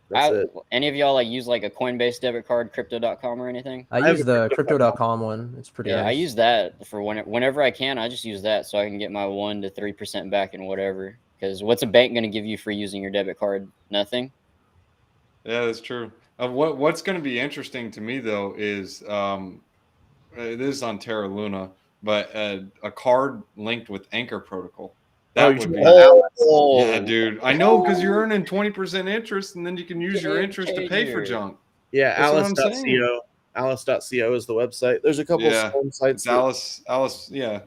that's it. Any of y'all like use like a Coinbase debit card, crypto.com or anything? I I have use a the crypto. crypto.com one. It's pretty Yeah, I nice. use that for whenever I can. I just use that so I can get my 1 to 3% back in whatever. Because what's a bank going to give you for using your debit card? Nothing. Yeah, that's true. What's going to be interesting to me though is it is on Terra Luna, but a card linked with Anchor Protocol. Oh, That you're would talking be. about Alex? Yeah, dude. I know, because you're earning 20% interest, and then you can use your Game interest to pay for changer. junk. Yeah, That's what I'm saying. Alice.co. Alice.co is the website. There's a couple of Yeah, phone sites. it's Alice. Yeah,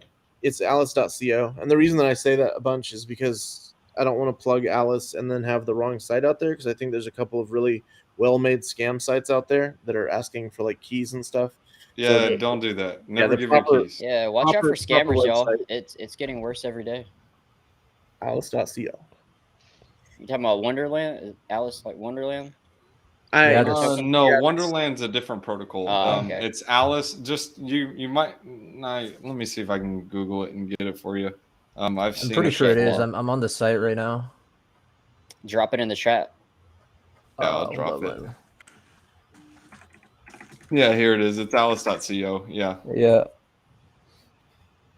It's Alice.co. And the reason that I say that a bunch is because I don't want to plug Alice and then have the wrong site out there, because I think there's a couple of really well-made scam sites out there that are asking for like keys and stuff. yeah. So Don't do that. Never the give proper your keys. Yeah, watch out for proper scammers, y'all. website, It's getting worse every day. Alice.co. You talking about Wonderland? Alice like Wonderland? Yeah, No, Wonderland's a different protocol. Oh, okay. It's Alice. Just you might. Let me see if I can Google it and get it for you. I've I'm seen pretty it sure it is. before. I'm on the site right now. Drop it in the chat. Yeah, I'll Hold drop on, it. let me- Yeah, here it is. It's Alice.co. Yeah. Yeah.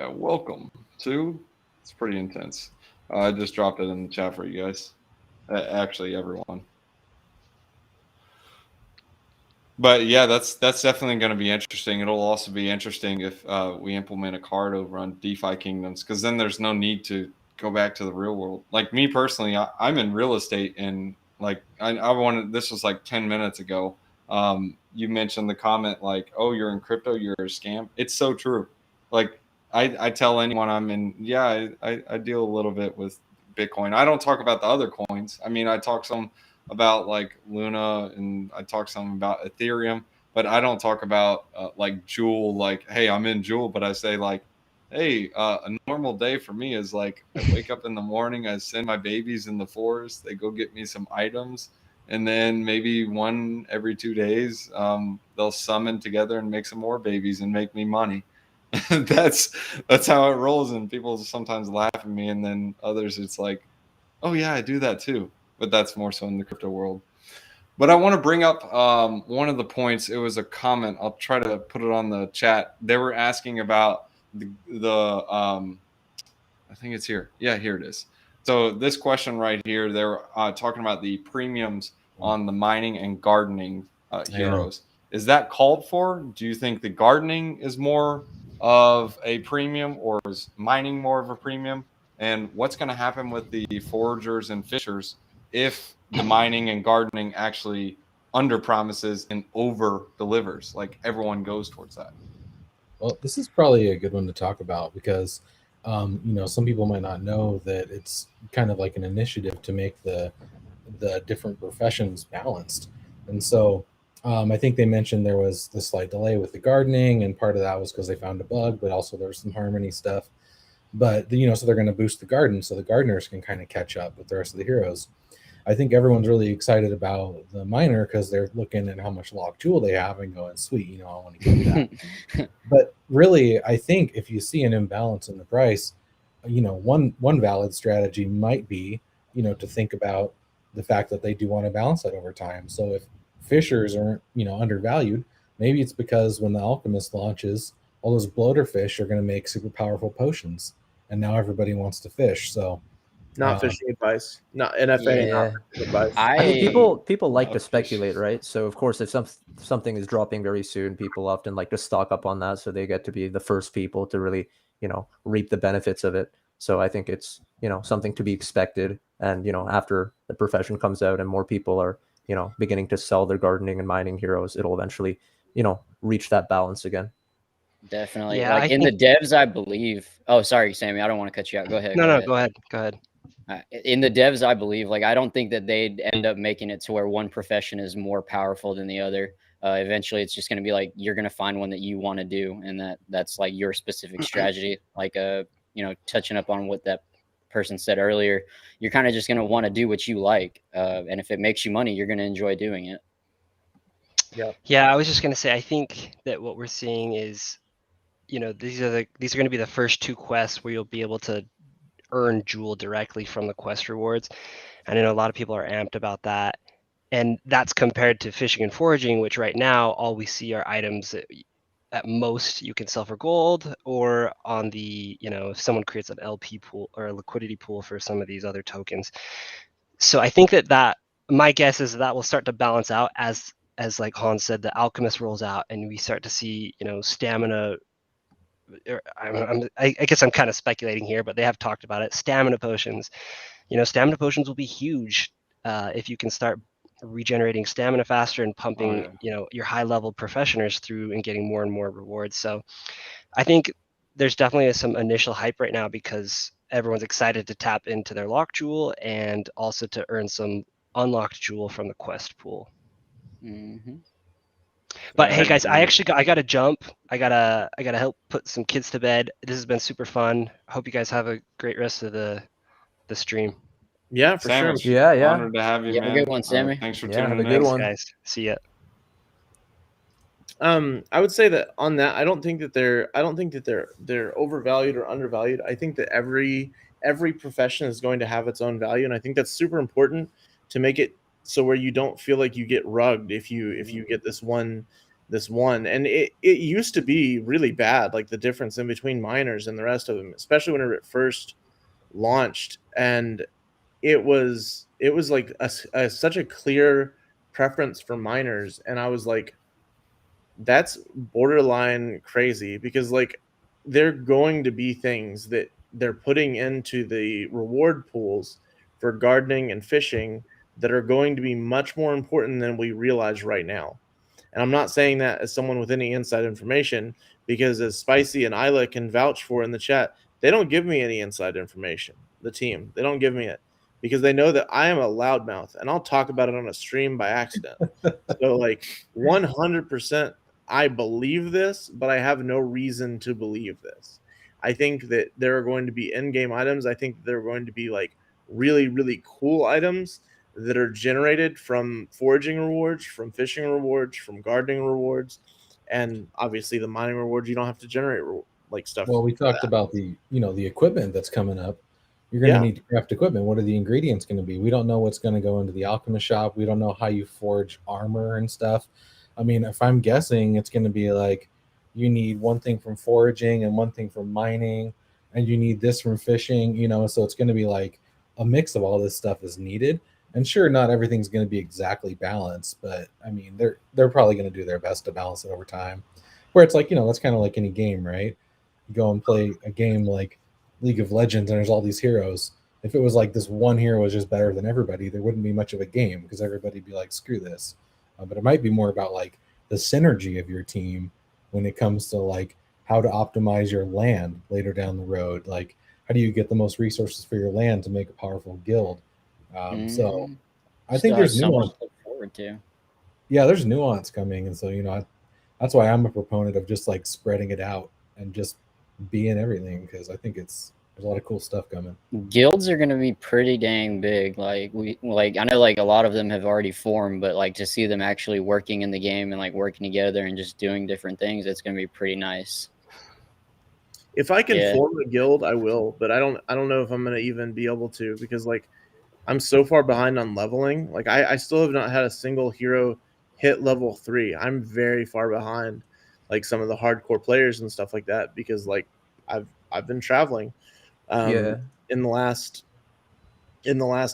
Welcome to. It's pretty intense. I just dropped it in the chat for you guys. Actually, everyone. But yeah, that's definitely going to be interesting. It'll also be interesting if we implement a card over on DeFi Kingdoms, because then there's no need to go back to the real world. Like me personally, I'm in real estate, and like I wanted, this was like 10 minutes ago. You mentioned the comment like, "Oh, you're in crypto, you're a scam." It's so true. Like I tell anyone I'm in. Yeah, I deal a little bit with Bitcoin. I don't talk about the other coins. I mean, I talk some about like Luna, and I talk some about Ethereum, but I don't talk about like Jewel. Like, hey, I'm in Jewel, but I say like, hey, a normal day for me is like I wake up in the morning, I send my babies in the forest, they go get me some items, and then maybe one every 2 days, they'll summon together and make some more babies and make me money. that's how it rolls, and people sometimes laugh at me, and then others it's like, oh yeah, I do that too. But that's more so in the crypto world. But I want to bring up one of the points. It was a comment. I'll try to put it on the chat. They were asking about the I think it's here. Yeah, here it is. So this question right here, they're talking about the premiums on the mining and gardening heroes. Is that called for? Do you think the gardening is more of a premium, or is mining more of a premium? And what's going to happen with the foragers and fishers if the mining and gardening actually under promises and over delivers? Like everyone goes towards that. Well, this is probably a good one to talk about because, some people might not know that it's kind of like an initiative to make the different professions balanced. And so I think they mentioned there was the slight delay with the gardening, and part of that was because they found a bug, but also there's some harmony stuff. But so they're going to boost the garden so the gardeners can kind of catch up with the rest of the heroes. I think everyone's really excited about the miner because they're looking at how much locked jewel they have and going, sweet, I want to get that. But really, I think if you see an imbalance in the price, one valid strategy might be, to think about the fact that they do want to balance that over time. So if fishers aren't, undervalued, maybe it's because when the alchemist launches, all those bloater fish are going to make super powerful potions, and now everybody wants to fish. So Not fishing advice, not NFA, Yeah. not fishing advice. I mean, people like Not to fish. speculate, right? So of course, if something is dropping very soon, people often like to stock up on that, so they get to be the first people to really, reap the benefits of it. So I think it's something to be expected, and after the profession comes out and more people are beginning to sell their gardening and mining heroes, it'll eventually reach that balance again. Definitely. Yeah, Like I in the think. devs, I believe. Oh, sorry, Sammy. I don't want to cut you out. Go ahead. No, Go no, ahead. go ahead. Go ahead. In the devs, I believe, like, I don't think that they'd end up making it to where one profession is more powerful than the other. Eventually, it's just going to be like you're going to find one that you want to do, and that's like your specific strategy. Like, touching up on what that person said earlier, you're kind of just going to want to do what you like, and if it makes you money, you're going to enjoy doing it. Yeah, I was just gonna say, I think that what we're seeing is, these are going to be the first two quests where you'll be able to earn jewel directly from the quest rewards. And I know a lot of people are amped about that. And that's compared to fishing and foraging, which right now all we see are items that at most you can sell for gold, or on the, if someone creates an LP pool or a liquidity pool for some of these other tokens. So I think that my guess is that will start to balance out as like Hans said, the alchemist rolls out and we start to see, stamina. I guess I'm kind of speculating here, but they have talked about it. Stamina potions. Stamina potions will be huge if you can start regenerating stamina faster and pumping, your high level professioners through and getting more and more rewards. So I think there's definitely some initial hype right now because everyone's excited to tap into their lock jewel and also to earn some unlocked jewel from the quest pool. Mm-hmm. But hey guys, I gotta jump. I gotta help put some kids to bed. This has been super fun. I hope you guys have a great rest of the stream. Yeah, for Sam, sure. it's Yeah. honored to have you, You have a man. good one, Sammy. Thanks for Yeah, have tuning a good in. one. Guys, see ya. I would say that on that, I don't think that they're overvalued or undervalued. I think that every profession is going to have its own value, and I think that's super important to make it so where you don't feel like you get rugged if you get this one. And it used to be really bad, like the difference in between miners and the rest of them, especially when it first launched, and it was like such a clear preference for miners, and I was like, that's borderline crazy, because like they're going to be things that they're putting into the reward pools for gardening and fishing that are going to be much more important than we realize right now. And I'm not saying that as someone with any inside information, because as Spicy and Isla can vouch for in the chat, they don't give me any inside information. The team, they don't give me it because they know that I am a loudmouth and I'll talk about it on a stream by accident. So like 100% I believe this, but I have no reason to believe this. I think that there are going to be in-game items. I think there are going to be like really, really cool items that are generated from foraging rewards, from fishing rewards, from gardening rewards, and obviously the mining rewards. You don't have to generate like stuff. Well, we for talked that. about the equipment that's coming up. You're going to Yeah. need to craft equipment. What are the ingredients going to be? We don't know what's going to go into the alchemist shop. We don't know how you forge armor and stuff. I mean, if I'm guessing, it's going to be like you need one thing from foraging and one thing from mining, and you need this from fishing, so it's going to be like a mix of all this stuff is needed. And sure, not everything's going to be exactly balanced, but I mean, they're probably going to do their best to balance it over time. Where it's like, that's kind of like any game, right? You go and play a game like League of Legends and there's all these heroes. If it was like this one hero was just better than everybody, there wouldn't be much of a game because everybody'd be like, screw this. But it might be more about like the synergy of your team when it comes to like how to optimize your land later down the road. Like, how do you get the most resources for your land to make a powerful guild? So I think there's nuance. To look forward to. Yeah, there's nuance coming. And so, that's why I'm a proponent of just like spreading it out and just being everything, because I think there's a lot of cool stuff coming. Guilds are going to be pretty dang big. Like I know like a lot of them have already formed, but like to see them actually working in the game and like working together and just doing different things, it's going to be pretty nice. If I can form a guild, I will, but I don't know if I'm going to even be able to, because like I'm so far behind on leveling. Like I still have not had a single hero hit level 3. I'm very far behind like some of the hardcore players and stuff like that, because like I've been traveling in the last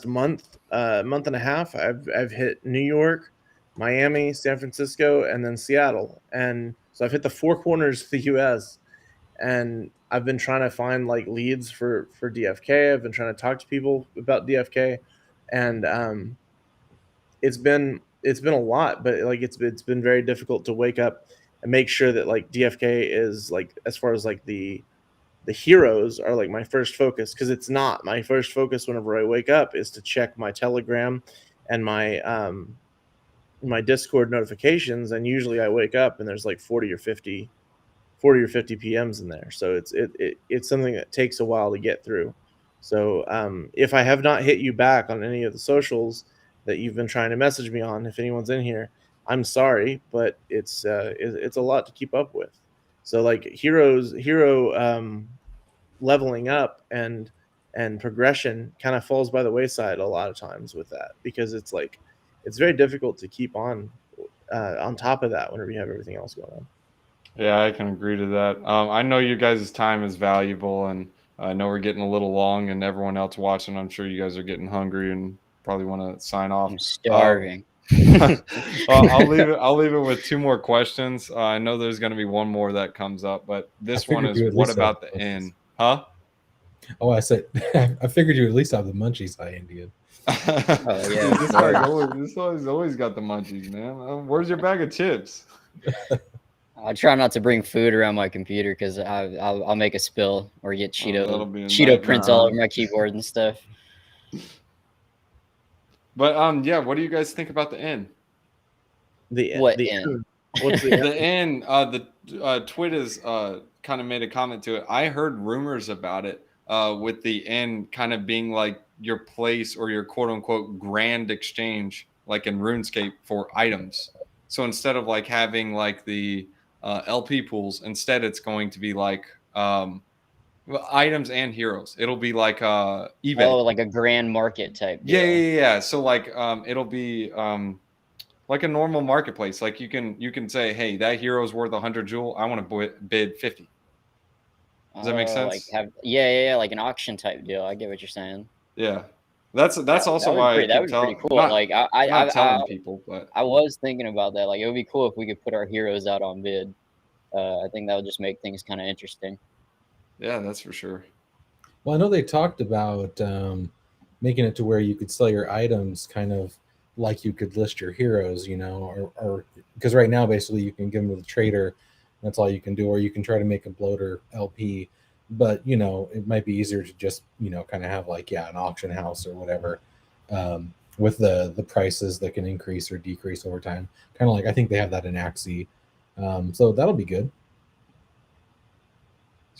month and a half. I've hit New York, Miami, San Francisco, and then Seattle, and so I've hit the 4 corners of the US, and I've been trying to find like leads for DFK. I've been trying to talk to people about DFK, and it's been a lot, but like it's been very difficult to wake up and make sure that like DFK is like, as far as like the heroes are like my first focus, because it's not my first focus. Whenever I wake up is to check my Telegram and my my Discord notifications, and usually I wake up and there's like 40 or 50 PMs in there, so it's something that takes a while to get through. So if I have not hit you back on any of the socials that you've been trying to message me on, if anyone's in here, I'm sorry, but it's a lot to keep up with. So like hero leveling up and progression kind of falls by the wayside a lot of times with that, because it's like it's very difficult to keep on top of that whenever you have everything else going on. Yeah, I can agree to that. I know you guys' time is valuable, and I know we're getting a little long, and everyone else watching, I'm sure you guys are getting hungry and probably want to sign off. I'm starving. Well, I'll leave it with 2 more questions. I know there's going to be one more that comes up, but this one is, what about the inn? Huh? Oh, I said, I figured you at least have the munchies, Indian. Oh yeah, this guy's always got the munchies, man. Where's your bag of chips? I try not to bring food around my computer because I'll make a spill or get Cheeto prints all over my keyboard and stuff. But yeah, what do you guys think about the inn? The inn? What's the The inn? The Twit has kind of made a comment to it. I heard rumors about it with the inn kind of being like your place or your quote unquote grand exchange, like in RuneScape, for items. So instead of like having like the LP pools, instead it's going to be like items and heroes. It'll be like eBay. Oh, like a grand market type deal. Yeah. So like it'll be like a normal marketplace. Like you can say, hey, that hero is worth 100 jewel. I want to bid 50. Does that make sense? Like like an auction type deal. I get what you're saying. Yeah. That's also why I that keep would be pretty telling, cool. not Like not telling people, but I was thinking about that. Like it would be cool if we could put our heroes out on bid. I think that would just make things kind of interesting. yeah, that's for sure. Well, I know they talked about making it to where you could sell your items kind of like you could list your heroes, you know, or because right now basically you can give them to the trader, that's all you can do, or you can try to make a bloater LP. But you know, it might be easier to just, you know, kind of have like, yeah, an auction house or whatever, with the prices that can increase or decrease over time. Kind of like I think they have that in Axie, so that'll be good.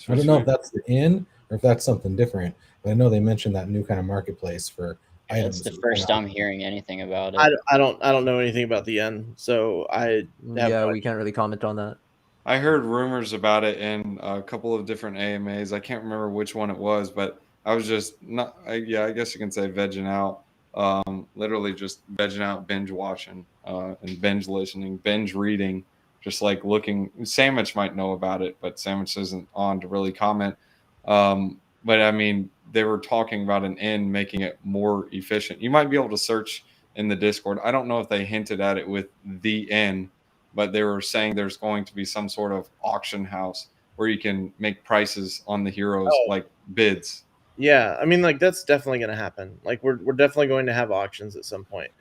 I don't know if that's the in or if that's something different, but I know they mentioned that new kind of marketplace for items. That's the first I'm hearing anything about it. I don't know anything about the end, so I have Yeah, no we can't really comment on that. I heard rumors about it in a couple of different AMAs. I can't remember which one it was, but I was just not. Yeah, I guess you can say vegging out. Literally just vegging out, binge watching, and binge listening, binge reading, just like looking. Sandwich might know about it, but Sandwich isn't on to really comment. But I mean, they were talking about an N making it more efficient. You might be able to search in the Discord. I don't know if they hinted at it with the N, but they were saying there's going to be some sort of auction house where you can make prices on the heroes, like bids. Yeah, I mean, like that's definitely going to happen. Like we're definitely going to have auctions at some point.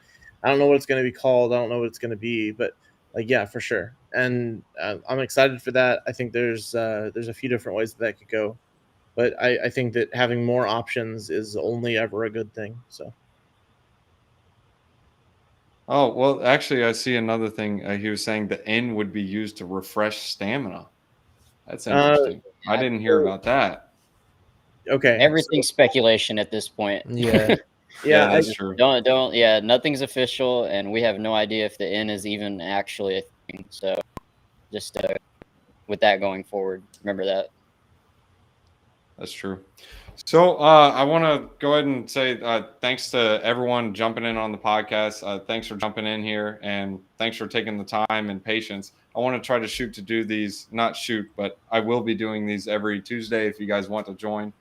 I don't know what it's going to be called. I don't know what it's going to be, but like yeah, for sure. And I'm excited for that. I think there's a few different ways that could go, but I think that having more options is only ever a good thing. So. Oh, well, actually, I see another thing. He was saying the N would be used to refresh stamina. That's interesting. I didn't hear about that. Okay. Everything's speculation at this point. Yeah. Yeah, that's true. Don't. Yeah, nothing's official, and we have no idea if the N is even actually a thing. So, just with that going forward, remember that. That's true. So I want to go ahead and say thanks to everyone jumping in on the podcast. Thanks for jumping in here, and thanks for taking the time and patience. I want to try to shoot to do these, not shoot, but I will be doing these every Tuesday if you guys want to join.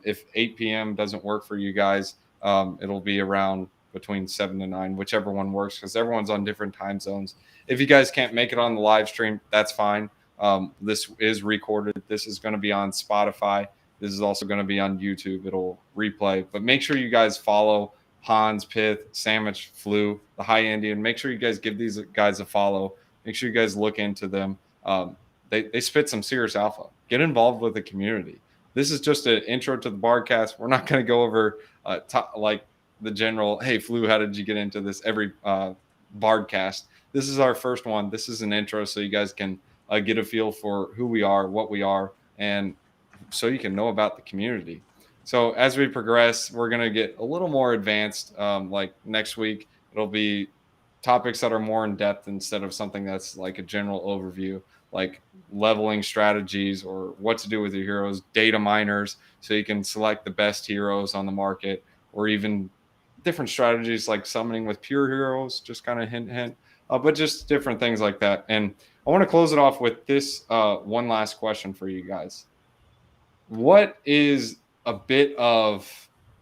If 8 p.m. doesn't work for you guys, it'll be around between 7 to 9, whichever one works, because everyone's on different time zones. If you guys can't make it on the live stream, that's fine. This is recorded. This is going to be on Spotify. This is also going to be on YouTube. It'll replay. But make sure you guys follow Hans, Pith, Sandwich, Flu, the High Indian. Make sure you guys give these guys a follow. Make sure you guys look into them. They spit some serious alpha. Get involved with the community. This is just an intro to the Bardcast. We're not going to go over like the general, hey, Flu, how did you get into this every Bardcast? This is our first one. This is an intro so you guys can get a feel for who we are, what we are, and so you can know about the community. So as we progress, we're going to get a little more advanced. Like next week, it'll be topics that are more in depth instead of something that's like a general overview, like leveling strategies or what to do with your heroes, data miners, so you can select the best heroes on the market, or even different strategies like summoning with pure heroes, just kind of hint, but just different things like that. And I want to close it off with this one last question for you guys. What is a bit of,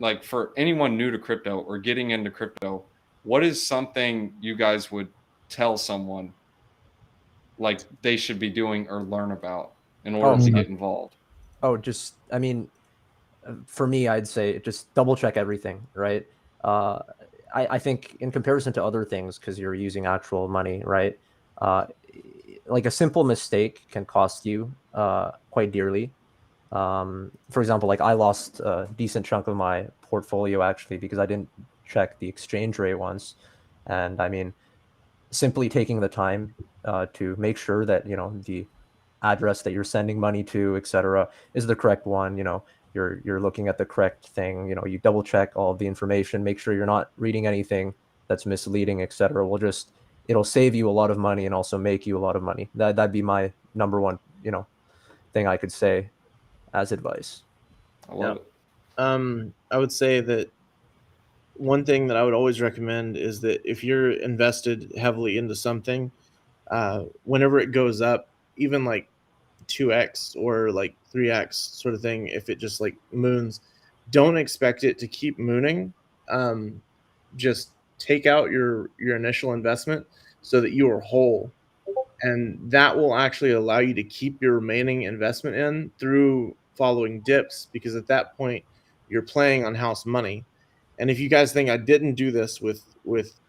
like, for anyone new to crypto or getting into crypto, what is something you guys would tell someone like they should be doing or learn about in order to get involved? Oh, just, I mean, for me, I'd say just double check everything, right? I think in comparison to other things, because you're using actual money, right? Like a simple mistake can cost you quite dearly. For example, like I lost a decent chunk of my portfolio actually because I didn't check the exchange rate once. And I mean, simply taking the time to make sure that, you know, the address that you're sending money to, etc., is the correct one. You know, you're looking at the correct thing. You know, you double check all of the information, make sure you're not reading anything that's misleading, etc. It'll save you a lot of money and also make you a lot of money. That'd be my number one, you know, thing I could say as advice. I love it. I would say that one thing that I would always recommend is that if you're invested heavily into something, whenever it goes up, even like 2x or like 3x sort of thing, if it just like moons, don't expect it to keep mooning. just take out your initial investment so that you are whole, and that will actually allow you to keep your remaining investment in through following dips, because at that point you're playing on house money. And if you guys think I didn't do this with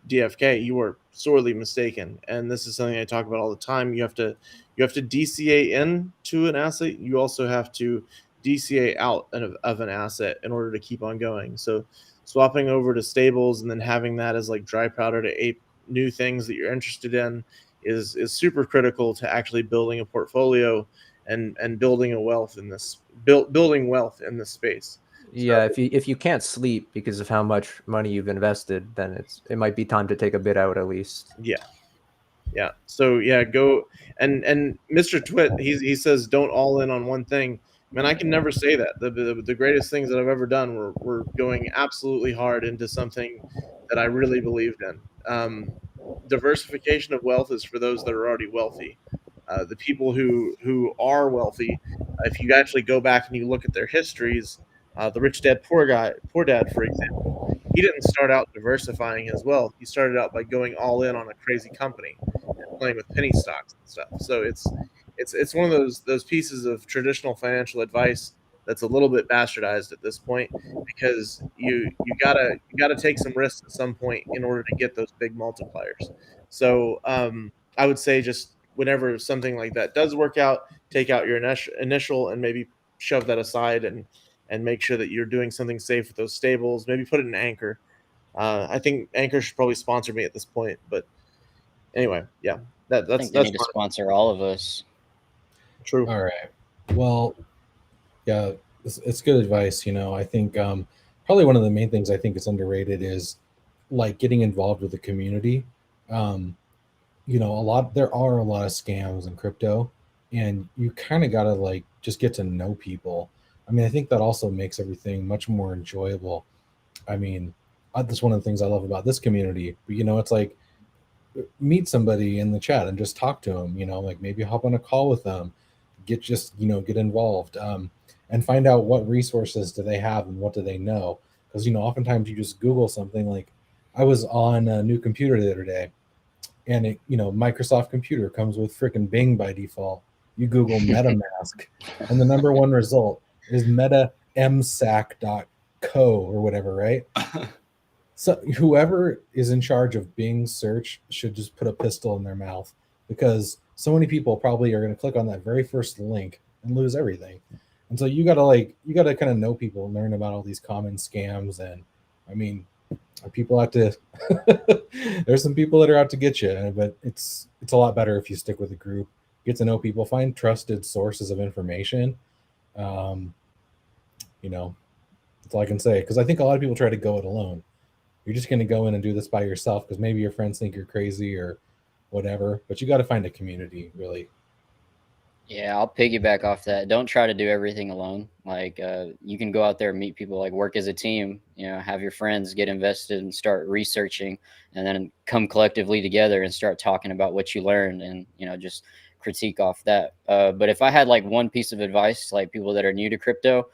DFK, you are sorely mistaken. And this is something I talk about all the time. You have to DCA into an asset. You also have to DCA out of an asset in order to keep on going. So swapping over to stables and then having that as like dry powder to ape new things that you're interested in is super critical to actually building a portfolio and building a wealth in this building wealth in this space. Yeah, if you can't sleep because of how much money you've invested, then it might be time to take a bit out at least. Yeah. So yeah, go and Mr. Twit, he says don't all in on one thing. Man, I can never say that. The greatest things that I've ever done were going absolutely hard into something that I really believed in. Diversification of wealth is for those that are already wealthy. The people who are wealthy, if you actually go back and you look at their histories, the Rich Dad Poor Dad, for example, he didn't start out diversifying his wealth. He started out by going all in on a crazy company and playing with penny stocks and stuff. So it's one of those pieces of traditional financial advice that's a little bit bastardized at this point, because you gotta take some risks at some point in order to get those big multipliers. So I would say just whenever something like that does work out, take out your initial and maybe shove that aside and make sure that you're doing something safe with those stables. Maybe put it in Anchor. I think Anchor should probably sponsor me at this point, but anyway, yeah, I think they need to sponsor all of us. True. All right. Well, yeah, it's good advice. You know, I think probably one of the main things I think is underrated is like getting involved with the community. You know, there are a lot of scams in crypto, and you kind of got to like just get to know people. I mean, I think that also makes everything much more enjoyable. I mean, that's one of the things I love about this community. But, you know, it's like meet somebody in the chat and just talk to them, you know, like maybe hop on a call with them, get involved, and find out what resources do they have and what do they know. Because, you know, oftentimes you just Google something. Like I was on a new computer the other day, and it, you know, Microsoft computer comes with freaking Bing by default. You Google MetaMask, and the number one result is metamsac.co or whatever, right? So whoever is in charge of Bing search should just put a pistol in their mouth, because so many people probably are going to click on that very first link and lose everything. And so you got to kind of know people and learn about all these common scams. And I mean, are people out to there's some people that are out to get you, but it's a lot better if you stick with a group, get to know people, find trusted sources of information. You know, that's all I can say, because I think a lot of people try to go it alone. You're just going to go in and do this by yourself because maybe your friends think you're crazy or whatever, but you got to find a community, really. Yeah, I'll piggyback off that. Don't try to do everything alone. Like you can go out there and meet people, like work as a team, you know, have your friends get invested and start researching, and then come collectively together and start talking about what you learned, and, you know, just critique off that. But if I had like one piece of advice, like people that are new to crypto,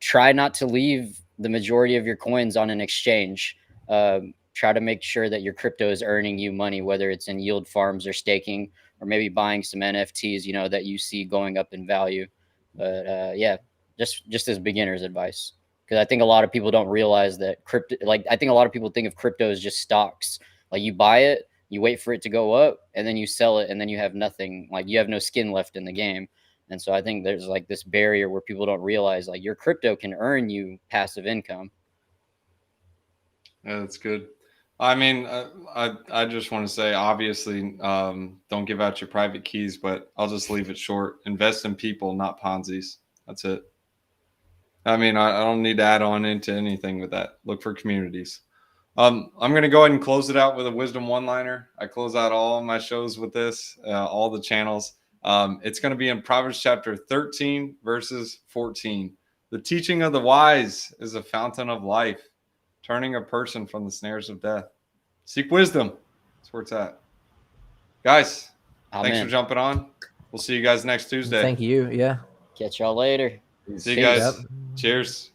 try not to leave the majority of your coins on an exchange. Try to make sure that your crypto is earning you money, whether it's in yield farms or staking, or maybe buying some NFTs, you know, that you see going up in value. But yeah, just as beginner's advice, because I think a lot of people don't realize that crypto, like I think a lot of people think of crypto as just stocks. Like you buy it, you wait for it to go up, and then you sell it, and then you have nothing. Like you have no skin left in the game. And so I think there's like this barrier where people don't realize like your crypto can earn you passive income. Yeah, that's good. I mean, I just want to say, obviously, don't give out your private keys, but I'll just leave it short. Invest in people, not Ponzi's. That's it. I mean, I don't need to add on into anything with that. Look for communities. I'm going to go ahead and close it out with a wisdom one-liner. I close out all my shows with this, all the channels. It's going to be in Proverbs chapter 13, verses 14. The teaching of the wise is a fountain of life, turning a person from the snares of death. Seek wisdom. That's where it's at. Guys, thanks for jumping on. We'll see you guys next Tuesday. Thank you. Yeah. Catch y'all later. See you guys. Yep. Cheers.